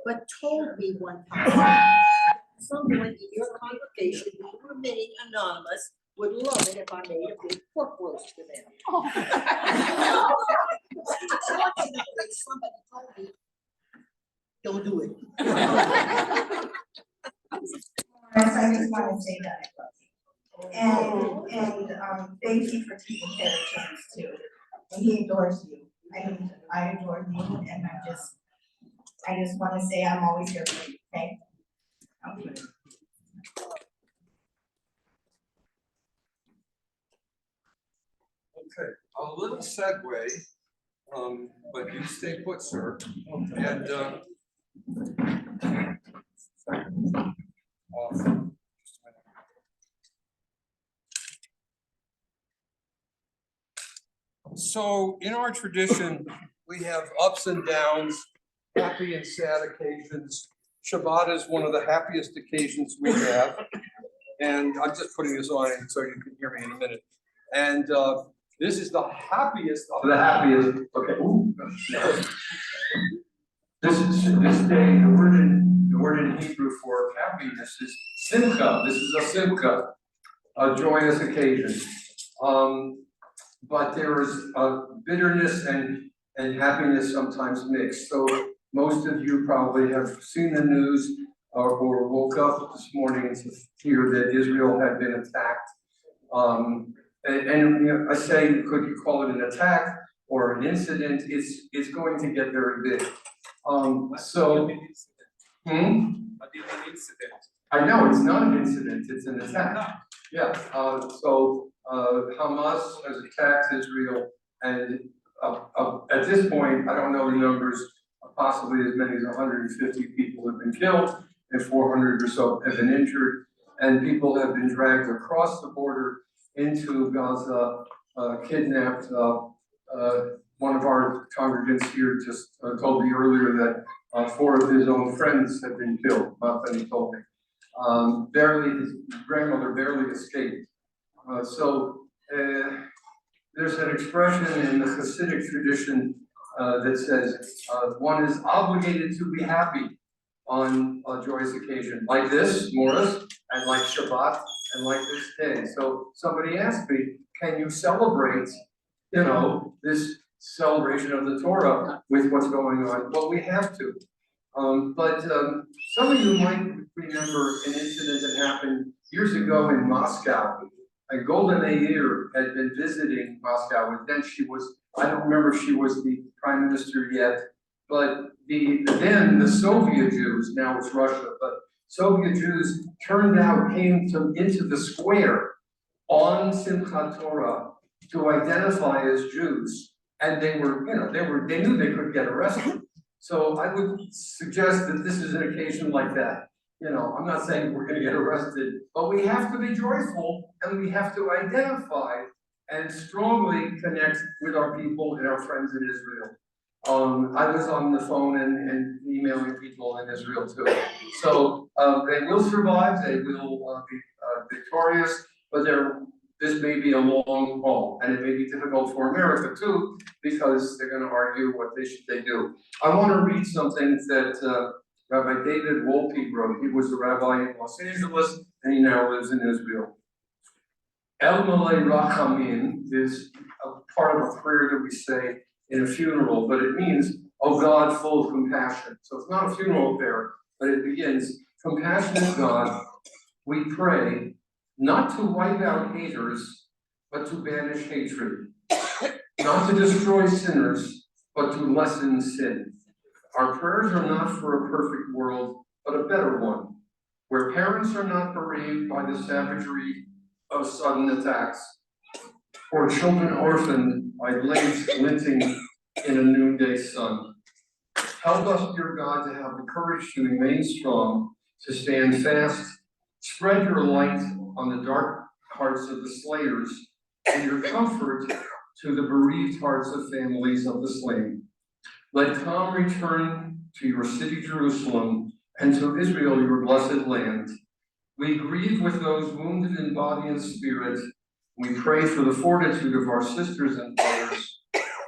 N: but told me one time, someone in your congregation who remain anonymous would love it if I made a big pork roast for them. Somebody told me, don't do it.
C: I just want to say that I love you. And thank you for taking care of James too. And he adores you. I adore you, and I just want to say I'm always here for you, okay? Okay.
A: Okay, a little segue, but you stay put, sir. And so in our tradition, we have ups and downs, happy and sad occasions. Shabbat is one of the happiest occasions we have. And I'm just putting this on so you can hear me in a minute. And this is the happiest of the happiest. Okay. Ooh. This day, the word in Hebrew for happiness is Simchat. This is a Simchat, a joyous occasion. But there is bitterness and happiness sometimes mixed. So most of you probably have seen the news or woke up this morning to hear that Israel had been attacked. And you know, I say, could you call it an attack or an incident? It's going to get very big. I know it's not an incident; it's an attack. Yeah. Hamas has attacked Israel, and at this point, I don't know the numbers. Possibly as many as 150 people have been killed, and 400 or so have been injured, and people have been dragged across the border into Gaza, kidnapped. One of our congregants here just told me earlier that 4 of his own friends have been killed. Not that he told me. His grandmother barely escaped. There's an expression in the Hasidic tradition that says one is obligated to be happy on a joyous occasion like this, Morris, and like Shabbat, and like this day. So somebody asked me, can you celebrate, this celebration of the Torah with what's going on? Well, we have to. But some of you might remember an incident that happened years ago in Moscow. Golda Meir had been visiting Moscow, and then I don't remember if she was the prime minister yet, but then the Soviet Jews, now it's Russia, but Soviet Jews came into the square on Simchat Torah to identify as Jews, and they knew they could get arrested. So I would suggest that this is an occasion like that. I'm not saying we're going to get arrested, but we have to be joyful, and we have to identify and strongly connect with our people and our friends in Israel. I was on the phone and emailing people in Israel too. So they will survive, they will be victorious, but this may be a long haul, and it may be difficult for America too, because they're going to argue what they do. I want to read something that Rabbi David Wolpe wrote. He was a rabbi in Los Angeles, and he now lives in Israel. El Malei Rachamim is a part of a prayer that we say in a funeral, but it means, oh God, full of compassion. So it's not a funeral prayer, but it begins, compassionate God, we pray not to wipe out haters, but to banish hatred, not to destroy sinners, but to lessen sin. Our prayers are not for a perfect world, but a better one.
O: where parents are not bereaved by the savagery of sudden attacks, or children orphaned by blades glinting in a noonday sun. Help us, dear God, to have the courage to remain strong, to stand fast, spread your light on the dark hearts of the slayers, and your comfort to the bereaved hearts of families of the slain. Let calm return to your city, Jerusalem, and to Israel, your blessed land. We grieve with those wounded in body and spirit. We pray for the fortitude of our sisters and brothers,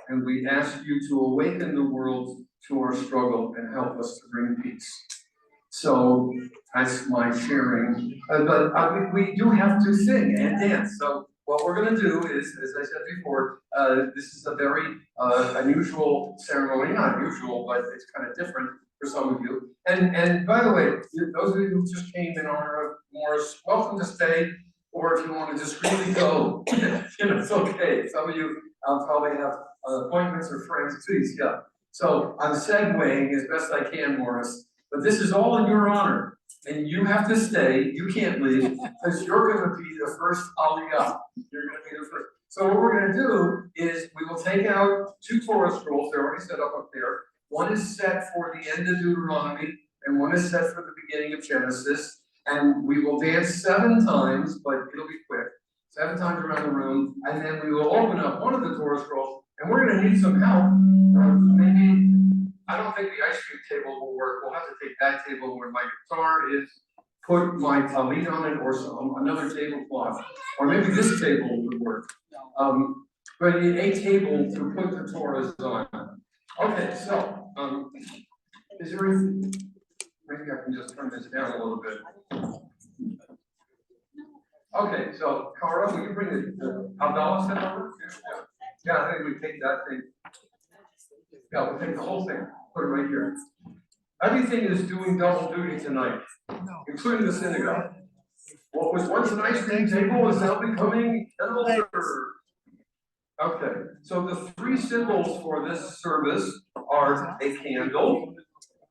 O: and we ask you to awaken the world to our struggle and help us to bring peace. So that's my sharing, but we do have to sing and dance. So what we're going to do is, as I said before, this is a very unusual ceremony, not usual, but it's kind of different for some of you. And by the way, those of you who just came in honor of Morris, welcome to stay, or if you want to discreetly go, it's okay. Some of you probably have appointments or friends, please, yeah. So I'm segueing as best I can, Morris, but this is all in your honor. And you have to stay, you can't leave, because you're gonna be the first Aliyah. You're gonna be the first. So what we're gonna do is we will take out 2 Torah scrolls, they're already set up there. One is set for the end of Deuteronomy, and one is set for the beginning of Genesis. And we will dance 7 times, but it'll be quick. 7 times around the room, and then we will open up one of the Torah scrolls, and we're gonna need some help. Maybe, I don't think the ice cream table will work. We'll have to take that table where my guitar is, put my talit on it, or another tablecloth, or maybe this table would work. But you need a table to put the Torahs on. Okay, so, is there anything, maybe I can just turn this down a little bit. Okay, so Cara, will you bring the Havdalah set over? Yeah, I think we take that thing. Yeah, we'll take the whole thing, put it right here. Everything is doing double duty tonight, including the synagogue. What was once an ice cream table is now becoming an altar. Okay, so the 3 symbols for this service are a candle,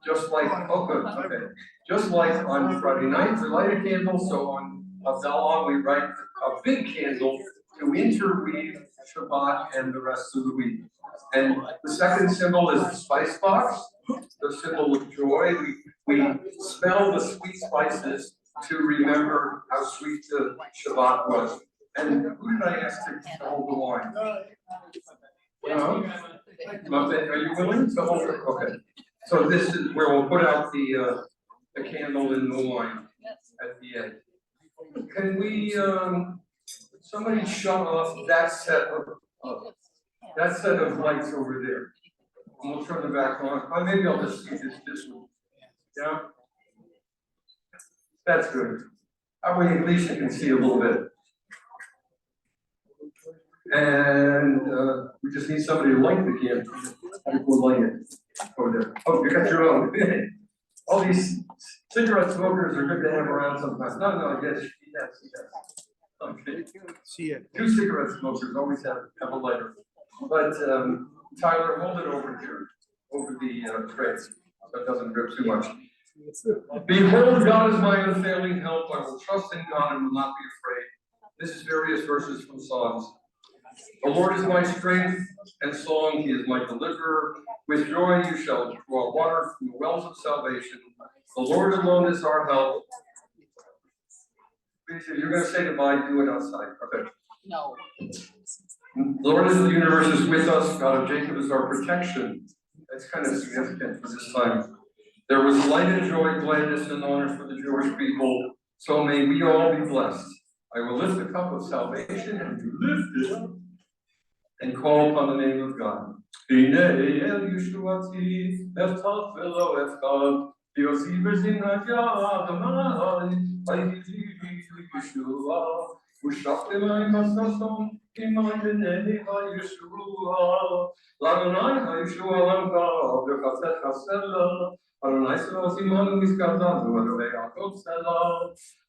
O: just like, okay. Just like on Friday night, we light a candle, so on Havdalah, we light a big candle to interweave Shabbat and the rest of the week. And the second symbol is the spice box, the symbol of joy. We smell the sweet spices to remember how sweet the Shabbat was. And who did I ask to hold the wine? No? Are you willing to hold it? Okay. So this is where we'll put out the candle and the wine at the end. Can we, somebody shut off that set of lights over there? And we'll turn it back on. Maybe I'll just see this one. Yeah? That's good. That way at least you can see a little bit. And we just need somebody to light the candle. We'll light it over there. Oh, you got your own. All these cigarette smokers are good to have around sometimes. No, yes. Okay.
H: See it.
O: 2 cigarette smokers always have a lighter. But Tyler, hold it over here, over the tray, so it doesn't drip too much. Behold, God is my unfailing help. I will trust in God and will not be afraid. This is various verses from Psalms. The Lord is my strength and song. He is my deliverer. With joy you shall draw water from the wells of salvation. The Lord alone is our help. If you're going to say goodbye, do it outside. Okay.
K: No.
O: The Lord of the universe is with us. God of Jacob is our protection. That's kind of significant for this time. There was light and joy, gladness and honor for the Jewish people. So may we all be blessed. I will lift the cup of salvation and lift it and call upon the name of God.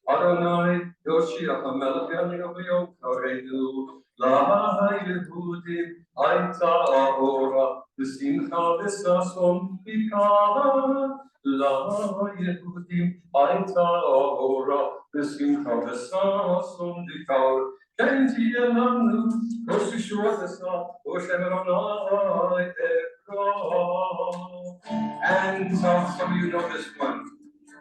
O: Adonai, Yoshia HaMelech Yaniyahu Kareinu, La Yehudim, Aita Ora, the Simchat Sason, Pika, ליהודים הייתה אורה, בשמחה וששון דיכאון. כן תהיה לנו ראש ישועת עשה, ושם אדוני אקרא. And some of you know this one.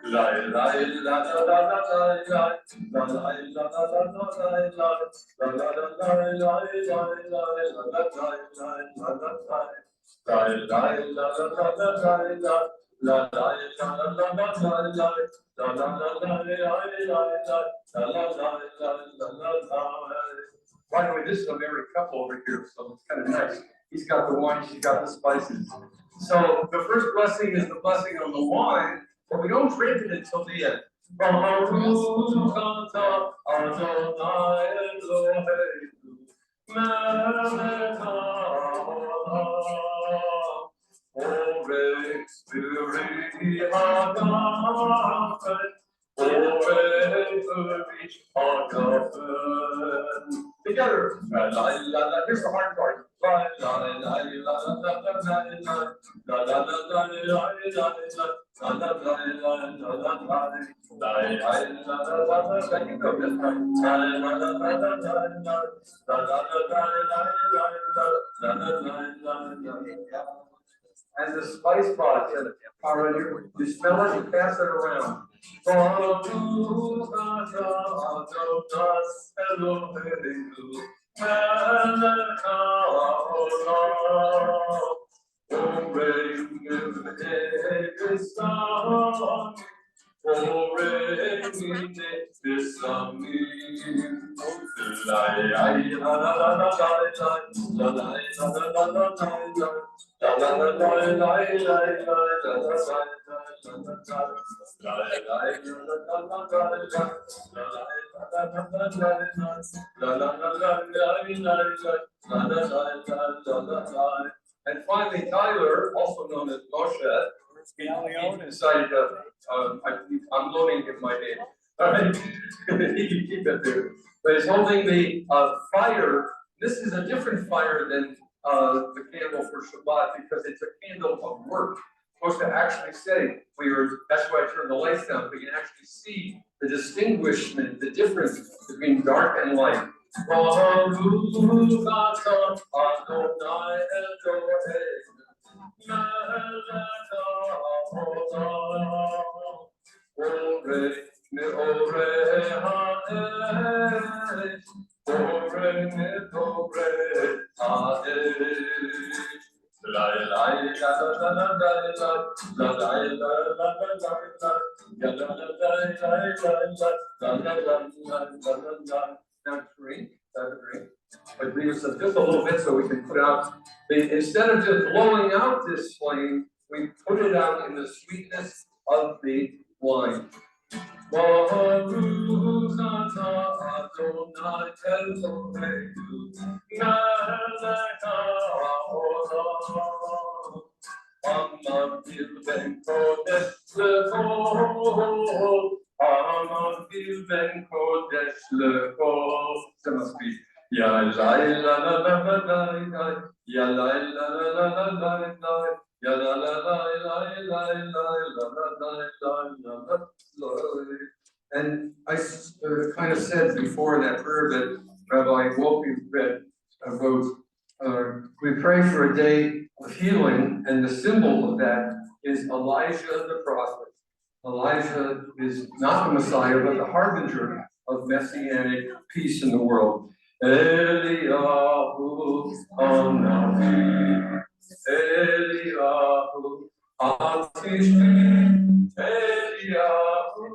O: La la la la la la la la la la la la By the way, this is a married couple over here, so it's kind of nice. He's got the wine, she's got the spices. So the first blessing is the blessing of the wine, but we don't drink it until the end. Together. Here's the hard part. And the spice pods are in here. You smell it and pass it around. And finally, Tyler, also known as Moshe, he decided I'm loaning him my name. All right, he can keep it there. But he's holding the fire. This is a different fire than the candle for Shabbat because it's a candle of work. Moshe actually said that's why I turned the lights down. We can actually see the distinguishment, the difference between dark and light. Now drink, have a drink. But leave us just a little bit so we can put out. Instead of just blowing out this flame, we put it out in the sweetness of the wine. That must be. Ya la la la la la la, ya la la la la la la, ya la la la la la la. And I kind of said before in that prayer that Rabbi Wolpe wrote, we pray for a day of healing, and the symbol of that is Elijah the prophet. Elijah is not the Messiah, but the harbinger of messianic peace in the world. Eliyahu Hanavi, Eliyahu Atishbi, Eliyahu,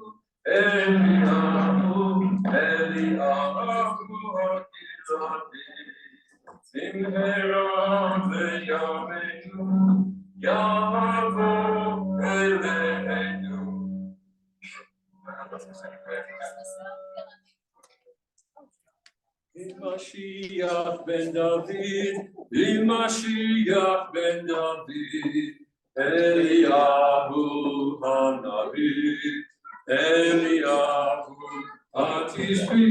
O: Eliyahu, Eliyahu Hakilati, Simhera Veyamenu, Yavo Eleinu. Mashiach ben David, Mashiach ben David, Eliyahu Hanavi, Eliyahu Atishbi,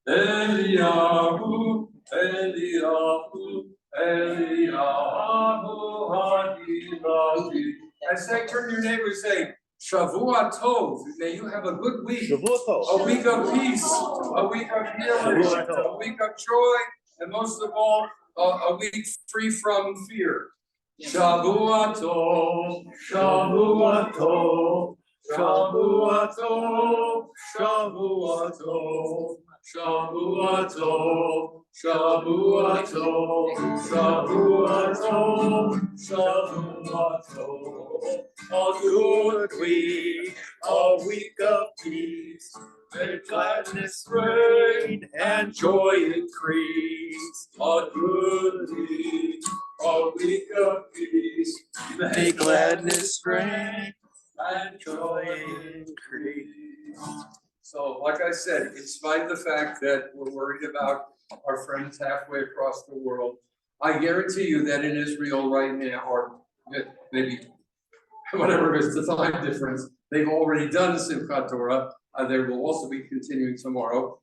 O: Eliyahu, Eliyahu, Eliyahu Hagilati. I say, turn
A: your neighbor and say, Shavua Tov, may you have a good week.
I: Shavua Tov.
A: A week of peace, a week of healing,
I: Shavua Tov.
A: a week of joy, and most of all, a week free from fear. Shavua Tov, Shavua Tov, Shavua Tov, Shavua Tov, Shavua Tov, Shavua Tov, Shavua Tov, Shavua Tov. A good week, a week of peace, may gladness reign and joy increase. A good week, a week of peace, may gladness reign and joy increase. So, like I said, in spite of the fact that we're worried about our friends halfway across the world, I guarantee you that in Israel right now, or maybe whatever is the time difference, they've already done Simchat Torah. There will also be continuing tomorrow.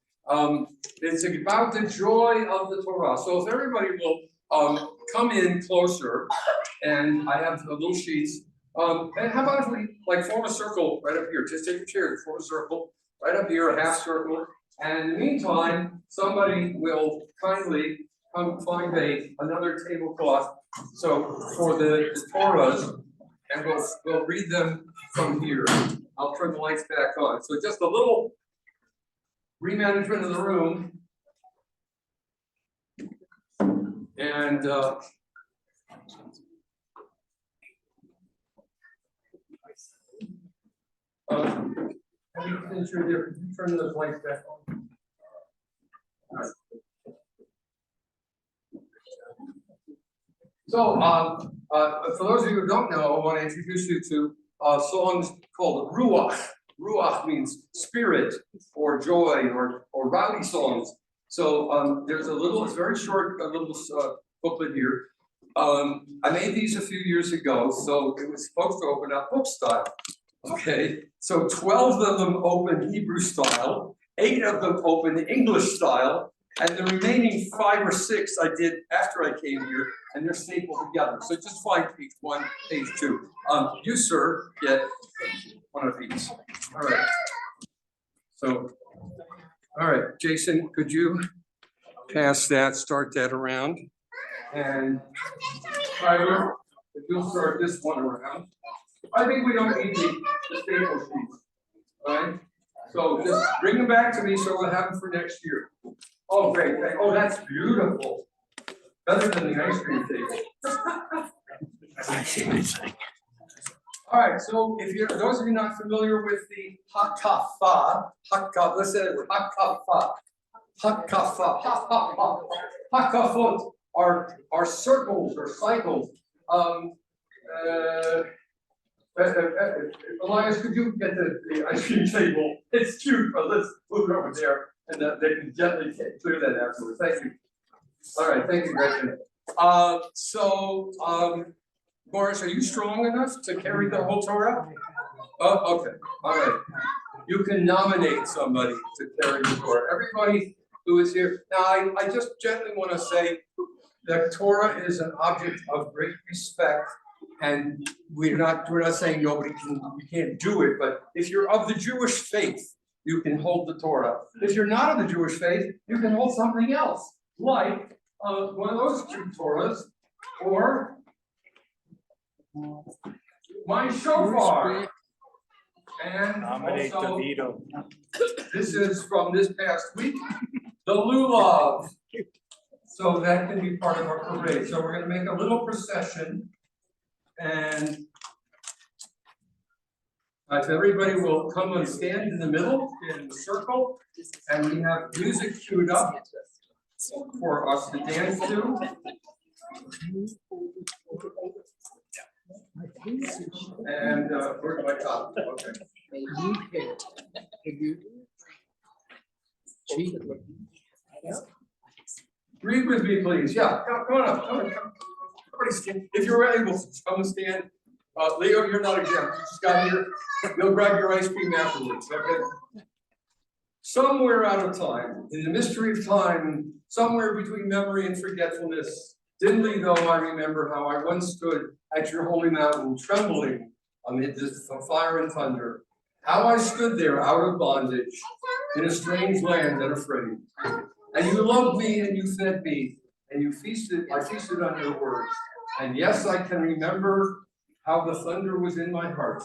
A: It's about the joy of the Torah. So if everybody will come in closer, and I have the little sheets. And how about if we like form a circle right up here? Just take a chair, form a circle right up here, a half circle. And in the meantime, somebody will kindly come find another tablecloth. So for the Torahs, and we'll read them from here. I'll turn the lights back on. So just a little remanagement of the room. And have you finished your turn those lights back on? All right. So, for those of you who don't know, I want to introduce you to songs called Ruach. Ruach means spirit or joy or rowdy songs. So there's a little, it's very short, a little booklet here. I made these a few years ago, so it was supposed to open up book style. Okay, so 12 of them open Hebrew style, 8 of them open English style, and the remaining 5 or 6 I did after I came here, and they're stapled together. So just find page 1, page 2. You, sir, get one of these. All right. So, all right, Jason, could you pass that, start that around? And Tyler, if you'll start this one around. I think we don't need the staple sheets, all right? So just bring them back to me so we'll have them for next year. Oh, great. Oh, that's beautiful. Better than the ice cream table. All right, so if you're, those of you not familiar with the hakafa, let's say it with hakafa. Hakafot are circles or cycles. Elias, could you get the ice cream table? It's cute, but let's move it over there, and they can gently clear that afterwards. Thank you. All right, thank you, Gretchen. Morris, are you strong enough to carry the whole Torah? Oh, okay. All right. You can nominate somebody to carry the Torah. Everybody who is here. Now, I just gently want to say that Torah is an object of great respect. And we're not saying you can't do it, but if you're of the Jewish faith, you can hold the Torah. If you're not of the Jewish faith, you can hold something else, like one of those 2 Torahs, or my shofar. And also, this is from this past week, the lulav. So that can be part of our parade. So we're going to make a little procession. And if everybody will come and stand in the middle in the circle, and we have music queued up for us to dance to. And where's my top? Okay. Read with me, please. Yeah, come on up. Come on. If you're able to come and stand, Leo, you're not exempt. You just got here. You'll grab your ice cream afterwards. Okay. Somewhere out of time, in the mystery of time, somewhere between memory and forgetfulness, dimly though I remember how I once stood at your holy mountain, trembling amid this fire and thunder. How I stood there out of bondage in a strange land and afraid. And you loved me and you fed me and I feasted on your words. And yes, I can remember how the thunder was in my heart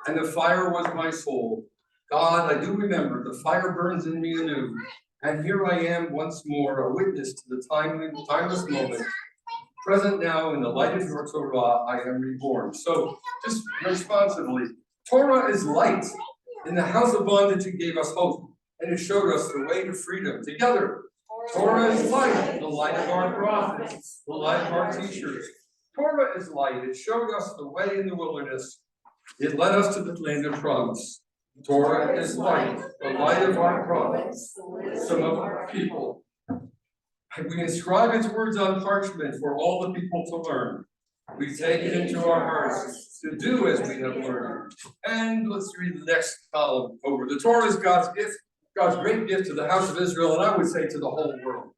A: and the fire was my soul. God, I do remember the fire burns in me anew. And here I am once more, a witness to the timeless moment. Present now in the light of your Torah, I am reborn. So just responsibly, Torah is light. In the house of bondage, it gave us hope, and it showed us the way to freedom. Together, Torah is light, the light of our prophets, the light of our teachers. Torah is light. It showed us the way in the wilderness. It led us to the land of promise. Torah is light, the light of our prophets, some of our people. We inscribe its words on parchment for all the people to learn. We take it into our hearts to do as we have learned. And let's read the next column over. The Torah is God's gift, God's great gift to the house of Israel, and I would say to the whole world.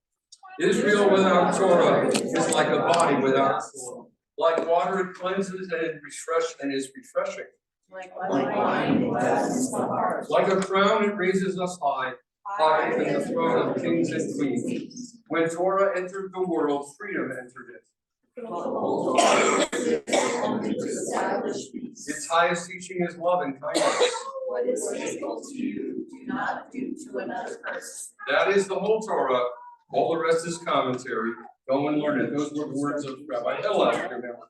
A: Israel without Torah is like a body without a soul. Like water, it cleanses and is refreshing.
N: Like wine, it gladdens the heart.
A: Like a crown, it raises us high, higher than the throne of kings and queens. When Torah entered the world, freedom entered it. Its highest teaching is love and kindness.
N: What is useful to you, do not do to another person.
A: That is the whole Torah. All the rest is commentary. Go and learn it. Those were the words of Rabbi Havdalah, remember.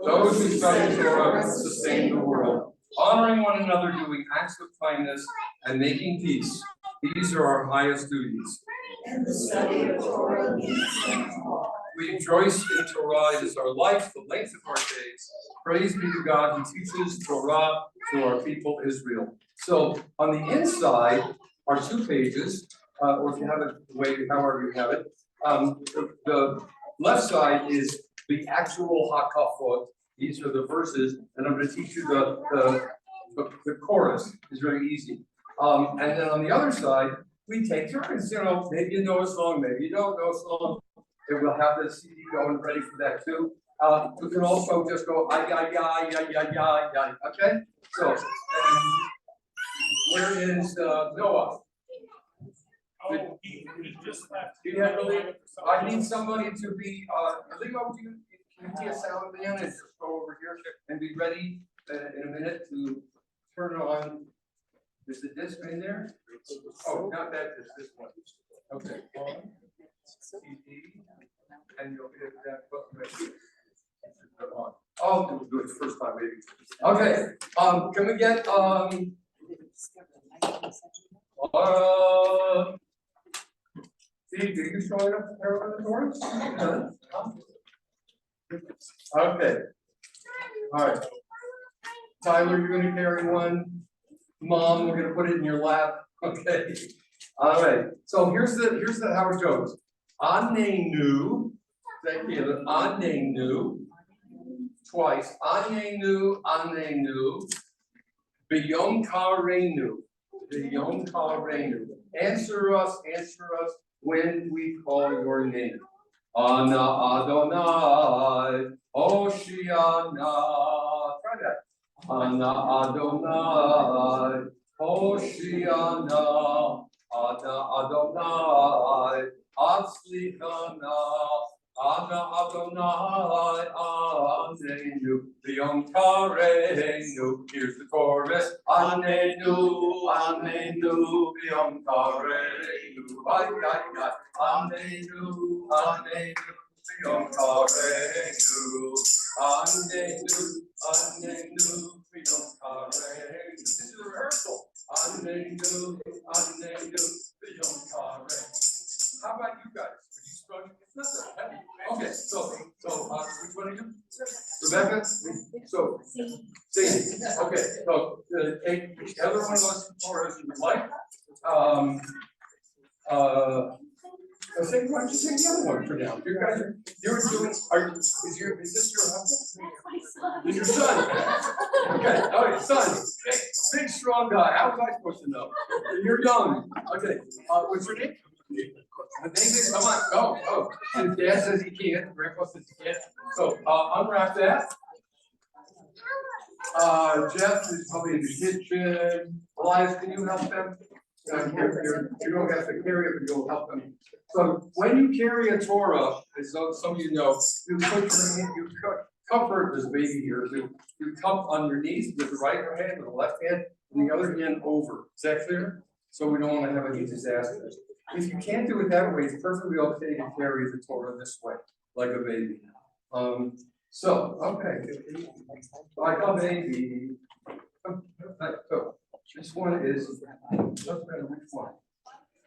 A: Those who study Torah sustain the world, honoring one another, doing acts of kindness, and making peace. These are our highest duties.
N: And the study of Torah leads them all.
A: We rejoice in Torah. It is our life, the length of our days. Praise be to God who teaches Torah to our people Israel. So on the inside are 2 pages, or if you have it the way, however you have it. The left side is the actual hakafot. These are the verses, and I'm going to teach you the chorus. It's very easy. And then on the other side, we take turns. You know, maybe you know a song, maybe you don't know a song. And we'll have the CD going ready for that too. We can also just go ay ay ay ay ay ay ay. Okay. So where is Noah? Do you have to leave? I need somebody to be Leo. Can you be a sound man and just go over here and be ready in a minute to turn on? Is the disc in there? Oh, not that disc, this one. Okay. CD, and you'll hit that button right here. Oh, do it the first time, maybe. Okay. Can we get Steve, do you showing up there on the doors? Okay. All right. Tyler, you're gonna carry one. Mom, we're gonna put it in your lap. Okay. All right. So here's the how it goes. Anenu. Thank you. Anenu. Twice. Anenu. Beyond Karenu. Beyond Karenu. Answer us when we call your name. Ana Adonai. Hoshiana. Try that. Ana Adonai. Hoshiana. Ana Adonai. Atzlichana. Ana Adonai. Anenu. Beyond Karenu. Here's the chorus. Anenu. Beyond Karenu. Ay, ay, ay. Anenu. Beyond Karenu. Anenu. Beyond Karenu. This is a rehearsal. Anenu. Beyond Karenu. How about you guys? Are you struggling? It's not that heavy. Okay, so which one are you? Rebecca? So, sing. Okay, so take whichever one of us as you would like. Why don't you take the other one for now? You guys you're doing, is this your husband? It's your son. Okay, all right, son, big strong guy. How was I supposed to know? You're young. Okay, what's your name? The name is, come on, go. His dad says he can't, Grandpa says he can't. So unwrap that.
O: Jeff is probably in the kitchen. Elias, can you help them? You don't have to carry it, but you'll help them. So when you carry a Torah, as some of you know, you put your hand, you comfort this baby here. You cup on your knees with the right hand, with the left hand, and the other hand over. Is that clear? So we don't want to have any disasters. If you can't do it that way, it's perfectly okay to carry the Torah this way, like a baby. Okay. Like a baby. So this one is, doesn't matter which one.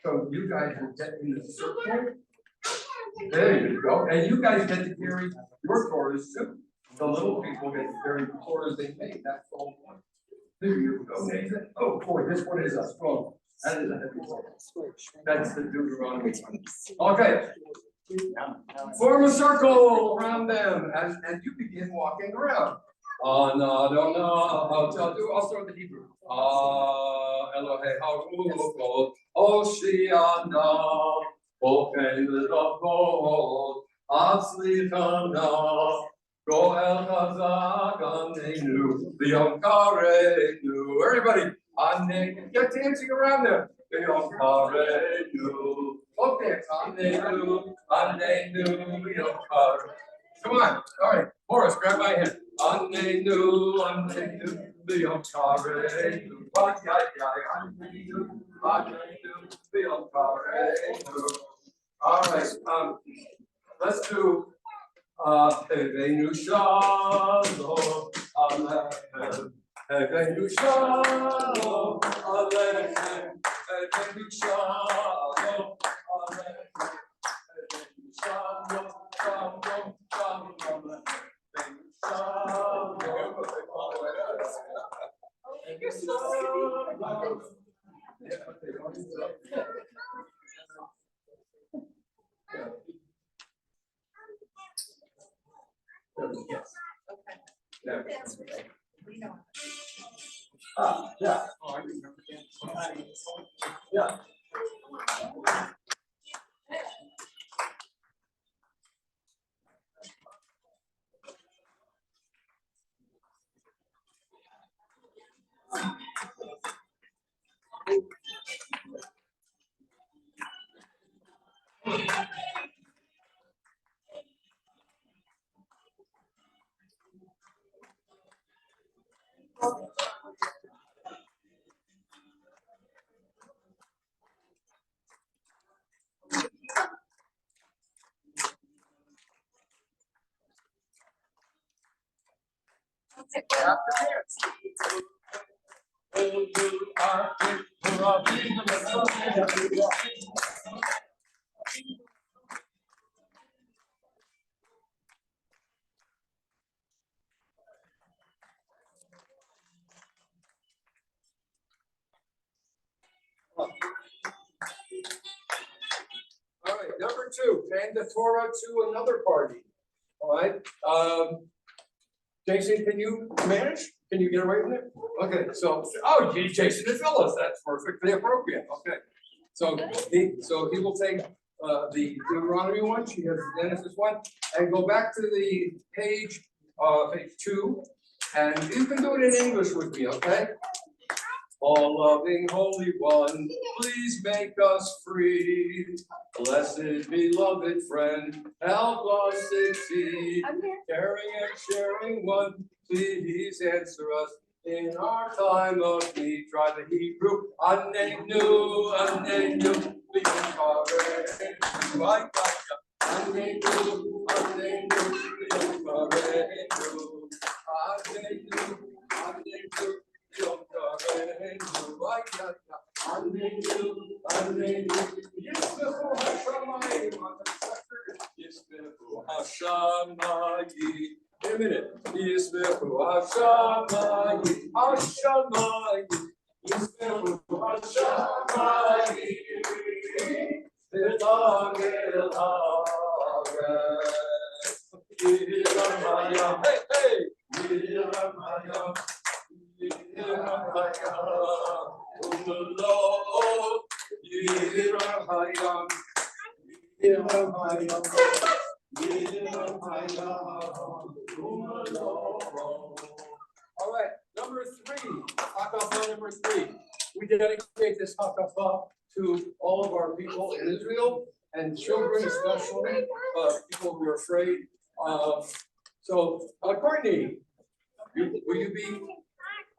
O: So you guys will get in the circle. There you go. And you guys get to carry your Torahs too. The little people get to carry the Torahs they made. That's the whole point. There you go, Nathan. Oh boy, this one is a strong one. That is a heavy one. That's the Deuteronomy. Okay. Form a circle around them as you begin walking around. I'll start with the Hebrew. Elohei Harukot, Oshiana, Open the Lord, Atzlichana, Goel Chazaganenu, B'yom Karenu. Everybody, get dancing around them. B'yom Karenu. Okay, Anenu, B'yom Karenu. Come on, all right, Morris, grab my hand. Anenu, B'yom Karenu. B'yom Karenu. All right, let's do Hevenu Shalom Alechem. Hevenu Shalom Alechem. Hevenu Shalom Alechem. Hevenu Shalom, Shalom, Shalom Alechem. Yes. Yeah. Yeah. Oh, I remember that. Yeah. All right, number 2, hand the Torah to another party. All right. Jason, can you manage? Can you get away from it? Okay, so Jason and Phyllis, that's perfectly appropriate. Okay. So he will take the Deuteronomy one, she has the Genesis one, and go back to the page 2, and you can do it in English with me, okay? All loving Holy One, please make us free. Blessed beloved friend, help us succeed. Caring and sharing one, please answer us in our time of need. Try the Hebrew. Anenu, a minute. Yisbechu Hashamayim, Hashamayim, Yisbechu Hashamayim, V'tagel haaretz. Yiramayam, hey, hey, Yiramayam, Yiramayam, Umelo, Yiramayam, Yiramayam. All right,
A: Number 3, Hakafah number 3. We dedicate this Hakafah to all of our people in Israel and children especially, people who are afraid. So, Courtney, will you be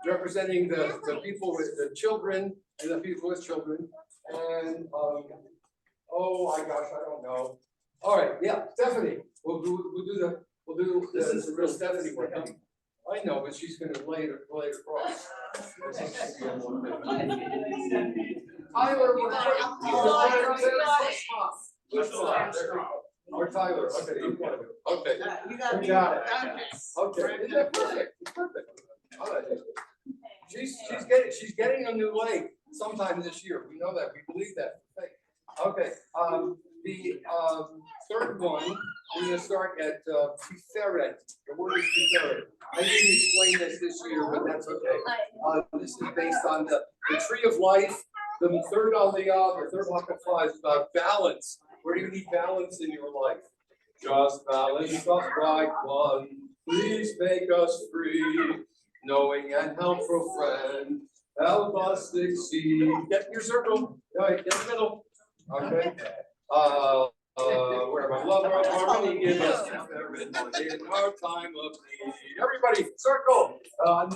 A: representing the people with the children and the people with children? And, oh my gosh, I don't know. All right, yeah, Stephanie, we'll do the real Stephanie work. I know, but she's gonna lay it across. Tyler, or Tyler, okay, you got it. Okay, you got it. Okay, isn't that perfect? It's perfect. All right. She's getting a new leg sometime this year. We know that. We believe that. Okay. The third one, we're gonna start at Tiferet. The word is Tiferet. I didn't explain this year, but that's okay. This is based on the tree of life. The third aliyah, the third hakafah is about balance. Where do you need balance in your life? Just balance the right one. Please make us free. Knowing and helpful friend. Help us succeed. Get in your circle. All right, get in the middle. Okay. Where my lover of harmony give us in our time of need. Everybody, circle. I'm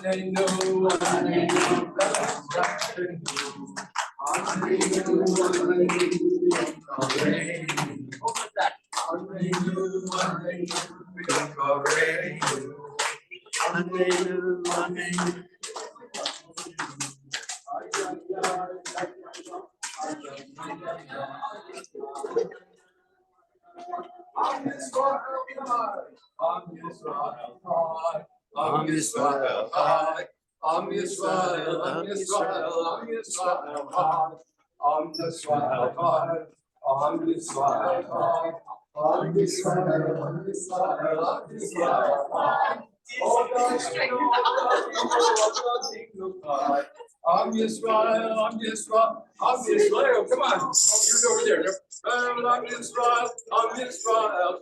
A: Yisrael. Come on. Oh, you're over there. I'm Yisrael.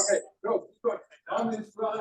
A: Okay, go. I'm Yisrael.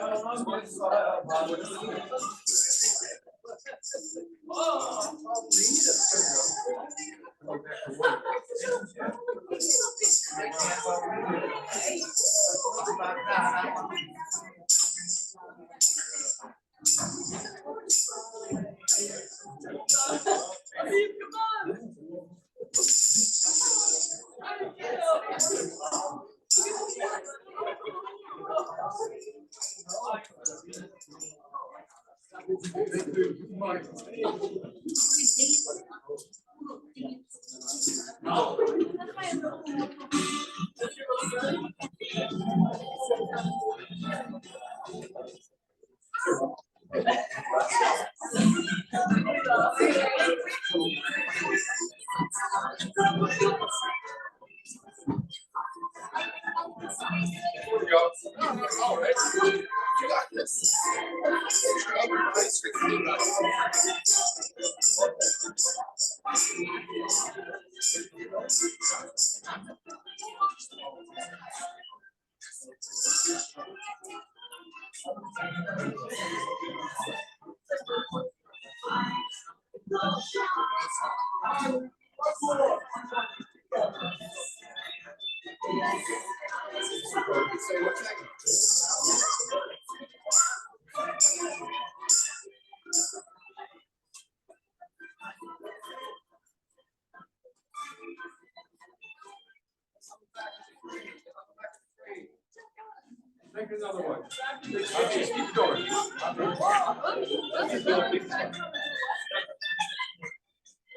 A: Take another one. Just keep going.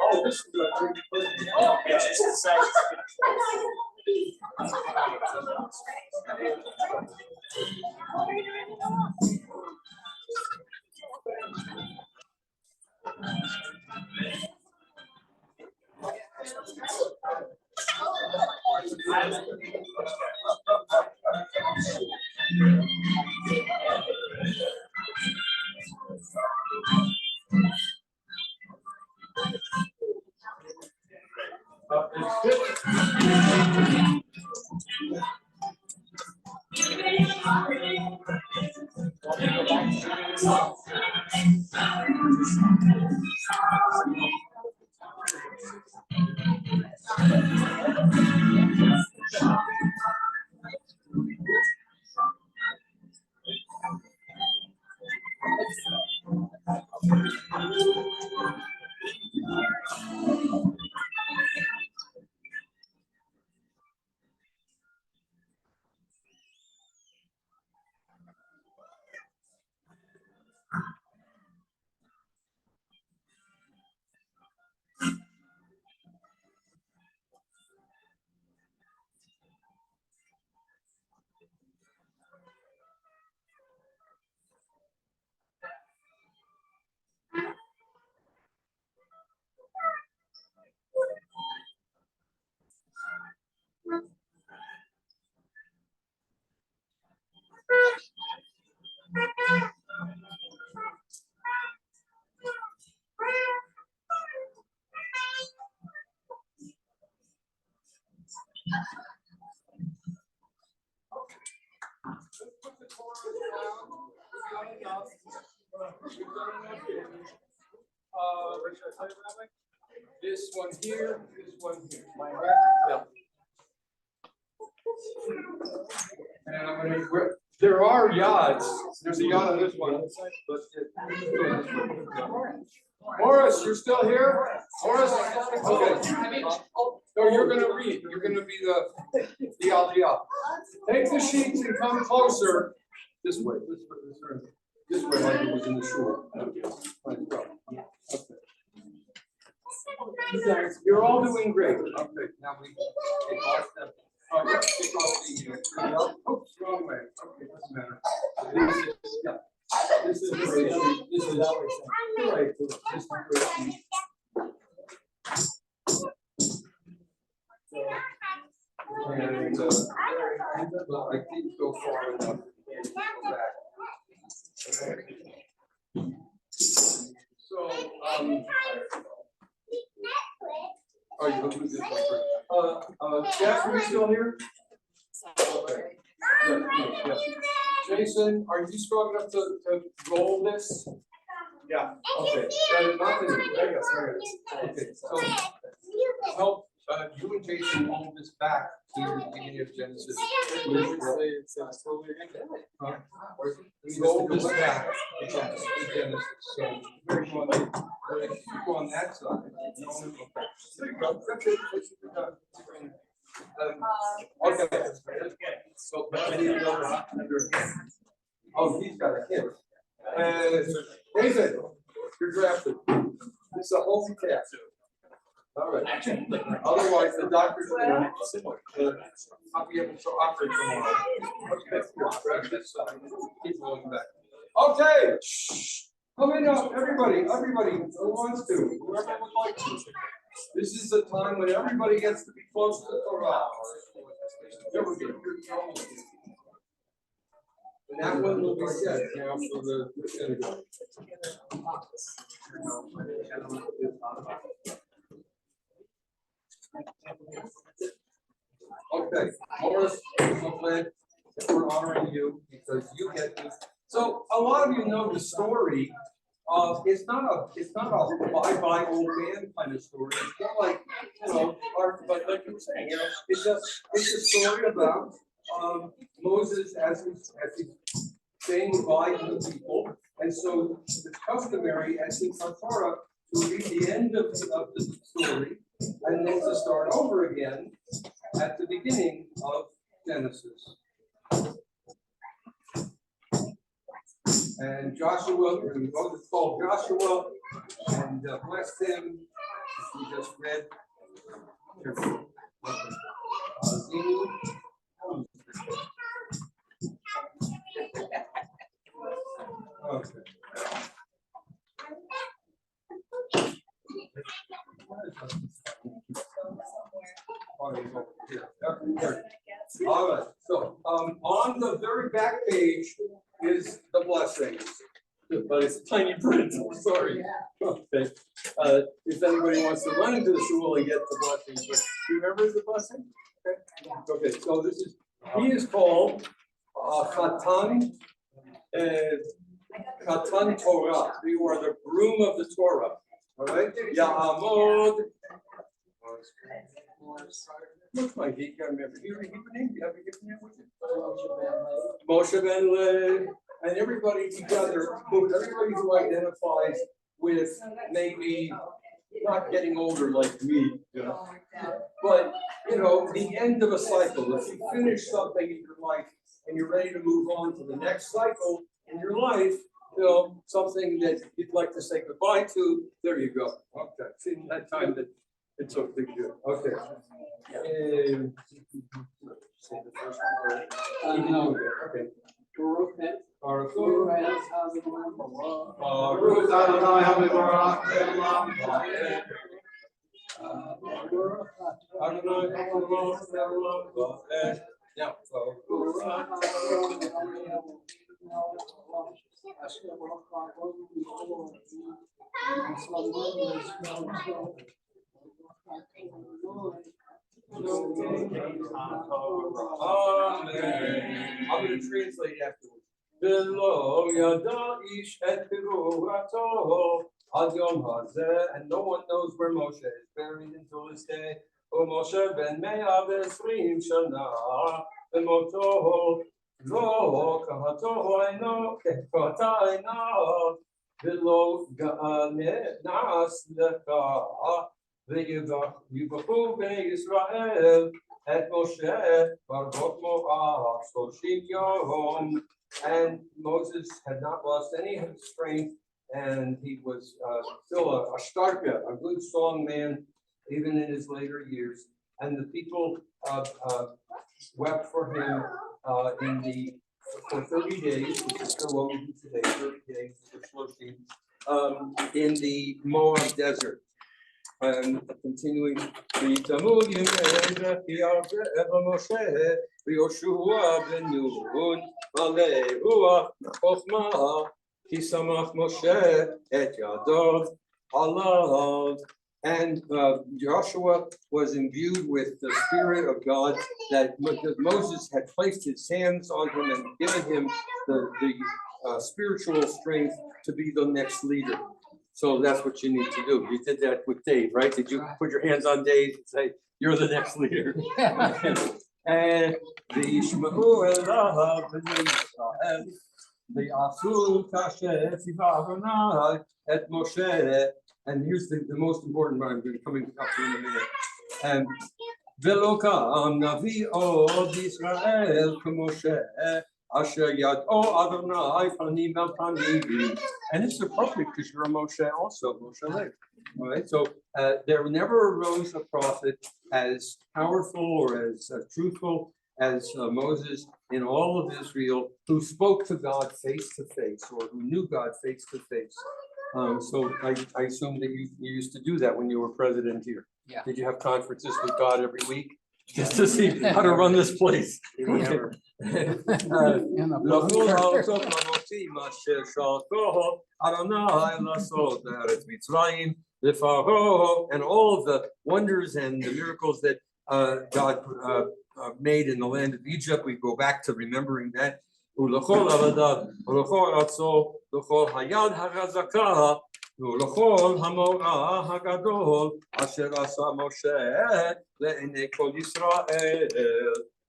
A: Oh, this is good. Oh, it's just the same. This one here, this one here. Yeah. And I'm gonna grab, there are yads. There's a yad on this one. Morris, you're still here? Morris? Okay. No, you're gonna read. You're gonna be the aliyah. Take the sheets and come closer. This way, this way, like it was in the shul. Okay. You guys, you're all doing great. Okay, now we take off the, take off the, oops, wrong way. Okay, doesn't matter. This is, yeah. This is the great sheet. This is right. This is the great sheet. And I think go far enough. Go back. Okay. So, oh, you look this one first. Jeff, are you still here? Okay. Yeah. Jason, are you strong enough to roll this? Yeah. Okay. That is not the okay. So help you and Jason roll this back to the beginning of Genesis. Roll this back to Genesis. So we're go on that side. There you go. Okay. So oh, he's got a hit. David, you're drafted. This is a home task. All right. Otherwise, the doctor's gonna not be able to operate tomorrow. Okay, grab this side. Keep going back. Okay. Come in now, everybody, who wants to, whoever would like to. This is the time when everybody gets to be close to the Torah. There we go. And that one will be set now for the synagogue. Okay, Morris, I'm so glad that we're honoring you because you get this. So a lot of you know the story. It's not a bye-bye old man kind of story. It's more like, but like you were saying, it's a story about Moses as he's saying goodbye to the people. And so it's customary as in Torah to read the end of the story and then to start over again at the beginning of Genesis. And Joshua, Moses called Joshua and blessed him. We just read. Okay. All right. So on the very back page is the blessings, but it's tiny print. I'm sorry. Okay. If anybody wants to run into the shul and get the blessings, but do you remember the blessing? Okay. Okay. So this is he is called Chatan Torah. You are the groom of the Torah. All right. Ya'amod What's my geek? I remember. You have a name? You have a given name with you? Moshe Ben Lev. And everybody together, everybody who identifies with maybe not getting older like me, you know. But, you know, the end of a cycle, if you finish something in your life and you're ready to move on to the next cycle in your life, you know, something that you'd like to say goodbye to, there you go. Okay, see, that time that it took to do. Okay. Say the first one.
L: No.
A: Okay.
L: Baruch
A: Baruch
L: Adonai Hamevarach Le'olam Va'ed.
A: Now, Amen. I'm going to translate afterwards. V'lo yada ish et pirurato ad yom hazeh, and no one knows where Moshe is buried until this day. O Moshe ben mea v'esrim shana v'moto lo kahato eino kehata eino v'lo nas lecha v'yivachu b'nei Yisrael et Moshe baruch mo'ah 30 yom. And Moses had not lost any of his strength, and he was still a shtarka, a good, strong man, even in his later years. And the people wept for him for 30 days, which is still what we do today, 30 days for Shloshim, in the Moab desert. And continuing, Yoshua ben Nun, Alehu Chochma, Kisamach Moshe et Yadov Alav. And Joshua was imbued with the Spirit of God, that Moses had placed his hands on him and given him the spiritual strength to be the next leader. So that's what you need to do. You did that with Dave, right? Did you put your hands on Dave and say, you're the next leader? And the Yishma'u Elav the Asu Kasher Tzivah et Moshe. And here's the most important one. I'm going to come up to in a minute. And Velokam Navi od Israel Moshe Asher Yad O Adonai Panim El Panim. And it's appropriate because you're a Moshe also, Moshe Lev. All right, so there never arose a prophet as powerful or as truthful as Moses in all of Israel, who spoke to God face to face, or who knew God face to face. So I assume that you used to do that when you were president here.
L: Yeah.
A: Did you have conferences with God every week just to see how to run this place? And all of the wonders and the miracles that God made in the land of Egypt, we go back to remembering that. ולכל המורא הגדול אשר עשה משה לעיני כל ישראל,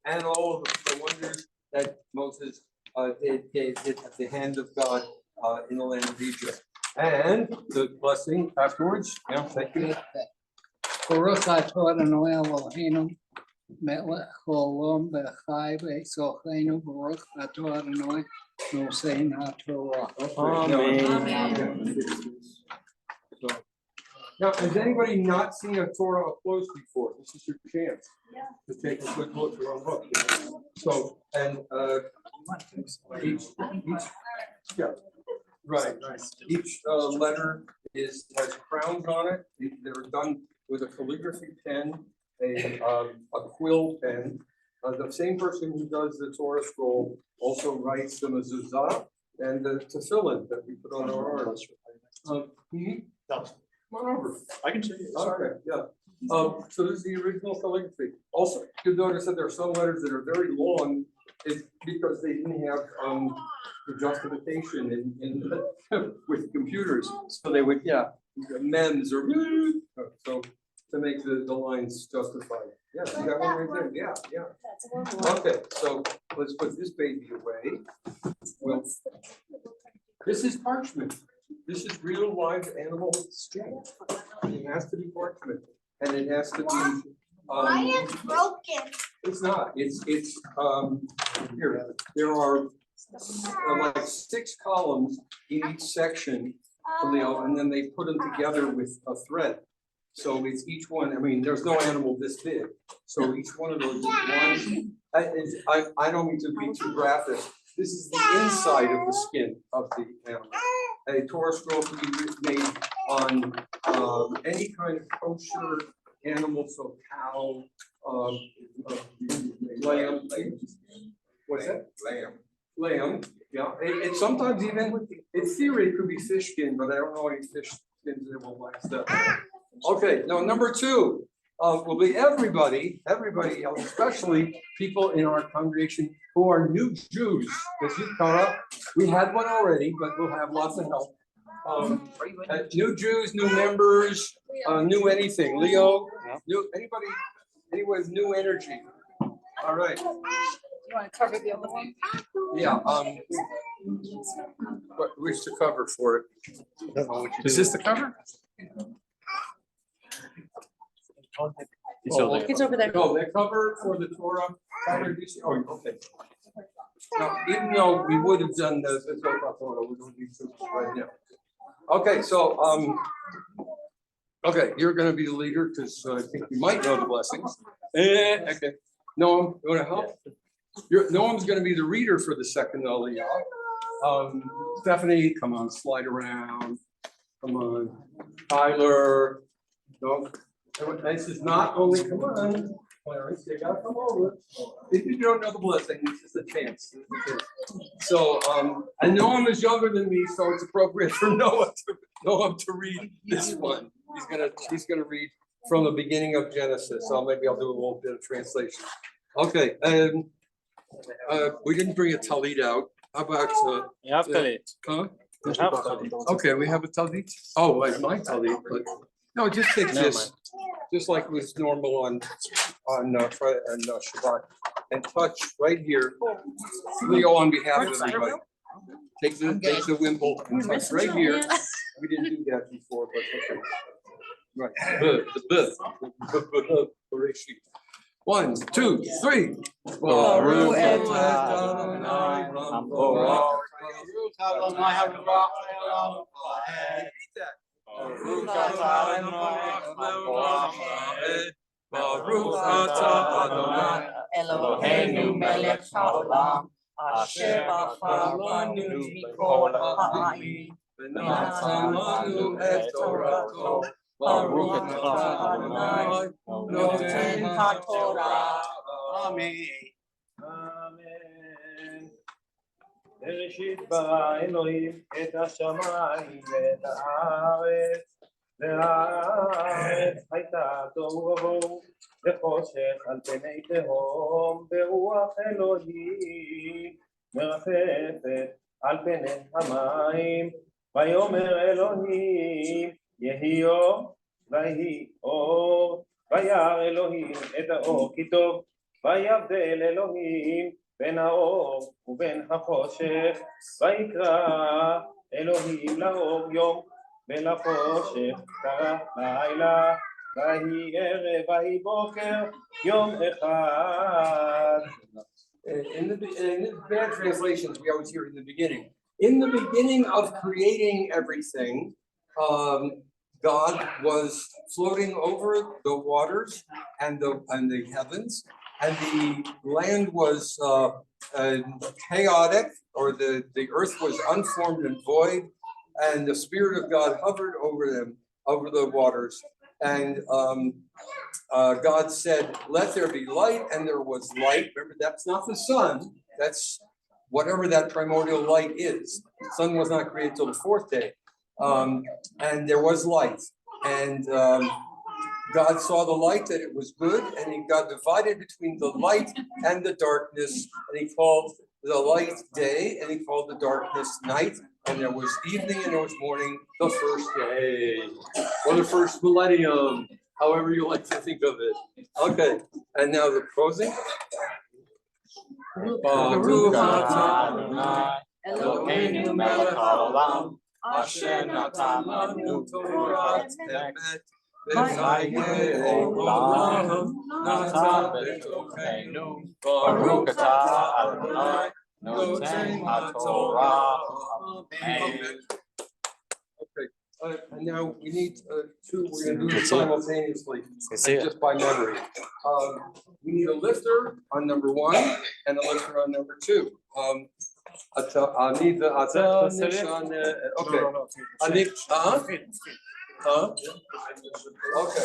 A: and all the wonders that Moses did at the hand of God in the land of Egypt. And the blessing afterwards. Yeah, thank you.
L: Baruch atah Adonai Eloheinu melech haolam v'chai v'tzocheinu. Baruch atah Adonai nosein haTorah.
A: Amen. So, now, has anybody not seen a Torah up close before? This is your chance to take a quick look around book. So, and each yeah, right. Each letter has crowns on it. They're done with a calligraphy pen, a quill pen. The same person who does the Torah scroll also writes the mezuzah and the tefillin that we put on our arms. Come on over. I can show you. Okay, yeah. So this is the original calligraphy. Also, you'll notice that there are some letters that are very long. It's because they didn't have the justification in with computers. So they would, mems or so to make the lines justified. Yeah, see that one right there? Yeah, yeah. Okay, so let's put this baby away. Well, this is parchment. This is real live animal skin. It has to be parchment, and it has to be.
C: Why is broken?
A: It's not. It's here. There are like 6 columns in each section, Leo, and then they put them together with a thread. So it's each one. I mean, there's no animal this big. So each one of those is one. I don't mean to be too graphic. This is the inside of the skin of the animal. A Torah scroll can be made on any kind of kosher animal, so cow, lamb, what's that? Lamb, yeah. It sometimes even, in theory, it could be fish skin, but I don't know any fish skins that will last that. Okay, now number 2 will be everybody else, especially people in our congregation who are new Jews. This is Torah. We had one already, but we'll have lots of help. New Jews, new members, new anything. Leo, new anybody, anyone with new energy. All right.
E: You want to cover the other one?
A: Yeah. Where's the cover for it? Is this the cover?
K: It's over there.
A: No, the cover for the Torah. Oh, okay. Now, even though we would have done the Torah, we don't need to right now. Okay, so okay, you're going to be the leader because I think you might know the blessings. Okay, Noam, you want to help? Noam's going to be the reader for the second Aliyah. Stephanie, come on, slide around. Come on, Tyler. No, this is not only come on. Clarence, you gotta come over. If you don't know the blessing, this is a chance. So, and Noam is younger than me, so it's appropriate for Noam to read this one. He's gonna read from the beginning of Genesis. So maybe I'll do a little bit of translation. Okay, we didn't bring a talit out. How about
I: You have talit.
A: Huh?
I: You have talit.
A: Okay, we have a talit. Oh, like my talit, but no, just take this, just like was normal on Friday and Shabbat, and touch right here. Leo, on behalf of everybody, take the wimple and touch right here. We didn't do that before, but okay. Right, the 1, 2, 3. Baruch Adonai Rambo. Baruch atah Adonai Eloheinu melech haolam asher b'charanu mikol ha'ayim v'natan lanu et torato. Baruch atah Adonai noten haTorah. Amen. Amen. בראשית ברא אלוהים את השמיים ואת הארץ, והארץ הייתה תוהו ובוהו וחושך על פני תהום, ורוח אלוהים מרחפת על פני המים. ויאמר אלוהים יהי אור, ויהי אור. וירא אלוהים את האור כי טוב, ויבדל אלוהים בין האור ובין החושך, ויקרא אלוהים לאור יום ולחושך קרא לילה, ויהי ערב ויהי בוקר יום אחד. In the bad translations, we always hear in the beginning. In the beginning of creating everything, God was floating over the waters and the heavens. And the land was chaotic, or the earth was unformed and void, and the Spirit of God hovered over them, over the waters. And God said, "Let there be light," and there was light. Remember, that's not the sun. That's whatever that primordial light is. The sun was not created till the 4th day. And there was light. And God saw the light, that it was good, and God divided between the light and the darkness, and he called the light day, and he called the darkness night, and there was evening and there was morning, the first day, or the first millennium. however you like to think of it. Okay, and now the closing.
F: Baruch atah Adonai Eloheinu melech haolam asher natan lanu Torah emet v'chayei olam natan b'tocheinu. Baruch atah Adonai noten haTorah. Amen.
A: Okay, and now we need two, we're gonna do it simultaneously, just by memory. We need a lifter on number 1 and a lifter on number 2. I need the, okay. I need, okay.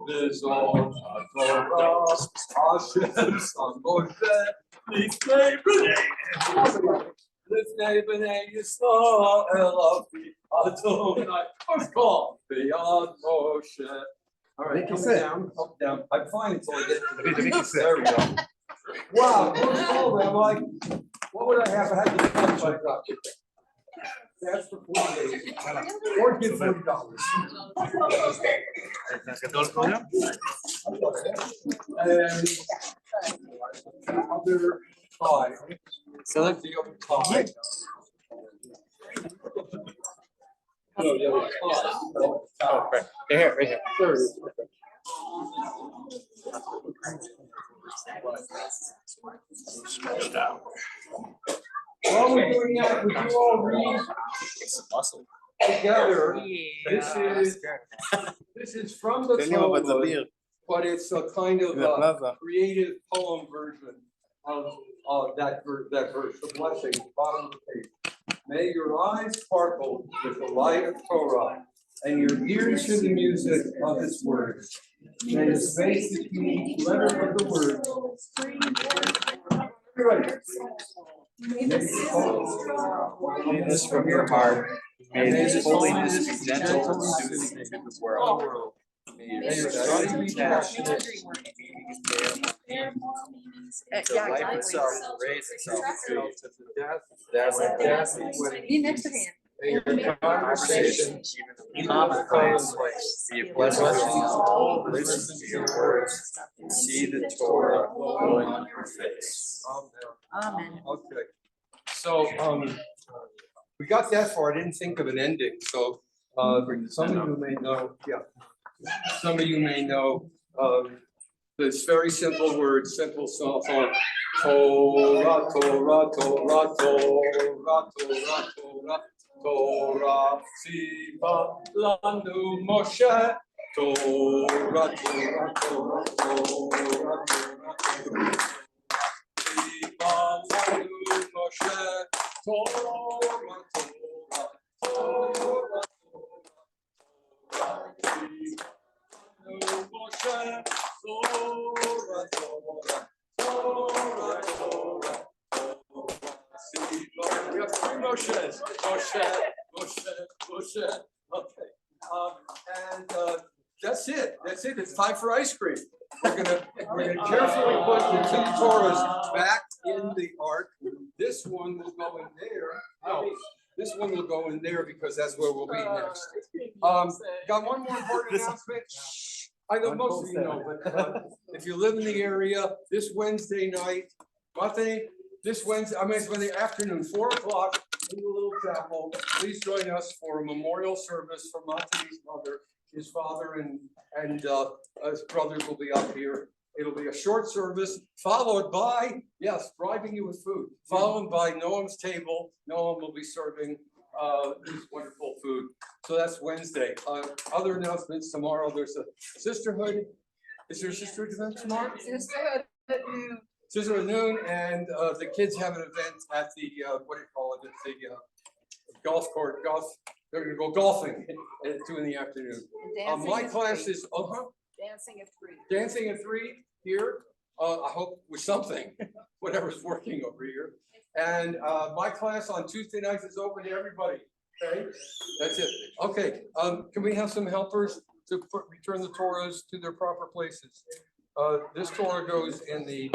A: This all Torah, Hashem, Son, Moshe, Lifnei B'nai Yisrael, Elohi, Adonai, what's called? Beyond Moshe. All right, come down, up, down. I'm fine until I get to the. There we go. Wow, what's called, Rabbi? What would I have had to punch like that? That's for 4 days. Or give $40. And other tie. Select the other tie. No, the other tie.
F: Oh, right here, right here.
A: There it is. While we're doing that, would you all read together? This is from the Talmud, but it's a kind of a creative poem version of that verse, the blessing, bottom of the page. May your eyes sparkle with the light of Torah, and your ears hear the music of His words. May the space between each letter of the word.
F: May this from your heart. May His holiness be gentle and soothing to the world. May your study be passionate. Until life itself raise itself to death. May your conversation, even commonplace, be a blessing to all who listen to your words and see the Torah glowing on your face.
B: Amen.
A: Okay. So we got that far. I didn't think of an ending. So some of you may know, some of you may know this very simple word, simple song. Torah, Torah, Torah, Torah, Torah, Torah. Torah, Siva, Lanu, Moshe, Torah, Torah, Torah, Torah, Torah, Siva, Lanu, Moshe, Torah, Torah, Torah, Lanu, Moshe, Torah, Torah, Torah, Torah. We have 3 Moshes. Moshe. Okay. And that's it. That's it. It's time for ice cream. We're gonna carefully put the 2 Torahs back in the ark. This one will go in there. No, this one will go in there because that's where we'll be next. Got one more important announcement. I know most of you know, but if you live in the area, this Wednesday night, this Wednesday, it's Wednesday afternoon, 4 o'clock in the little chapel. Please join us for a memorial service for Monty's mother. His father and his brothers will be up here. It'll be a short service followed by, bribing you with food, followed by Noam's table. Noam will be serving this wonderful food. So that's Wednesday. Other announcements tomorrow. There's a sisterhood. Is there a sisterhood event tomorrow?
B: Sisterhood at noon.
A: Sisterhood at noon, and the kids have an event at the what do you call it? At the golf court. They're gonna go golfing at 2 in the afternoon. My class is
B: Dancing at 3.
A: Dancing at 3 here. I hope with something, whatever's working over here. And my class on Tuesday nights is open to everybody. Okay, that's it. Okay, can we have some helpers to return the Torahs to their proper places? This Torah goes in the.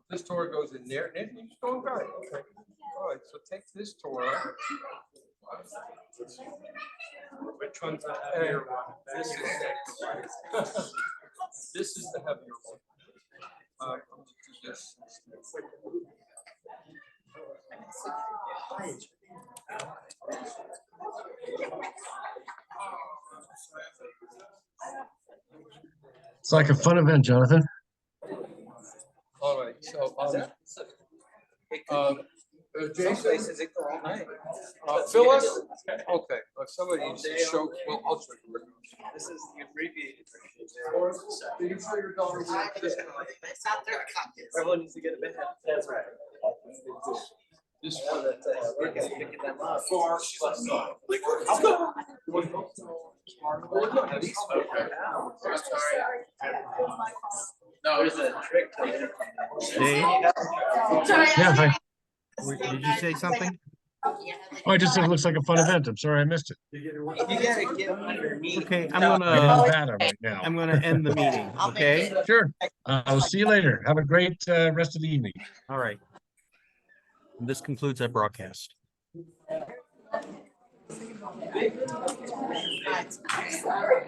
A: This Torah goes in there. Nathan, you're going right. Okay. All right. So take this Torah. Which one's the heavier one? This is the heavier one. Yes.
P: It's like a fun event, Jonathan.
A: All right, so,
M: Some
A: Jason,
M: places it go all night.
A: Phyllis, okay, somebody needs to show, well, I'll show you.
F: This is the abbreviated version.
A: Did you show your daughter what this?
F: Everyone needs to get a bit. That's right.
A: This one.
F: We're gonna pick them up.
A: Four plus five. I'll go.
F: No, there's a trick to it.
P: Yeah, fine.
Q: Did you say something?
P: Oh, I just said it looks like a fun event. I'm sorry I missed it.
F: You gotta get underneath.
Q: Okay, I'm
P: I got
Q: gonna,
P: data right now.
Q: I'm gonna end the meeting, okay?
P: Sure. I'll see you later. Have a great rest of the evening.
Q: All right. This concludes our broadcast.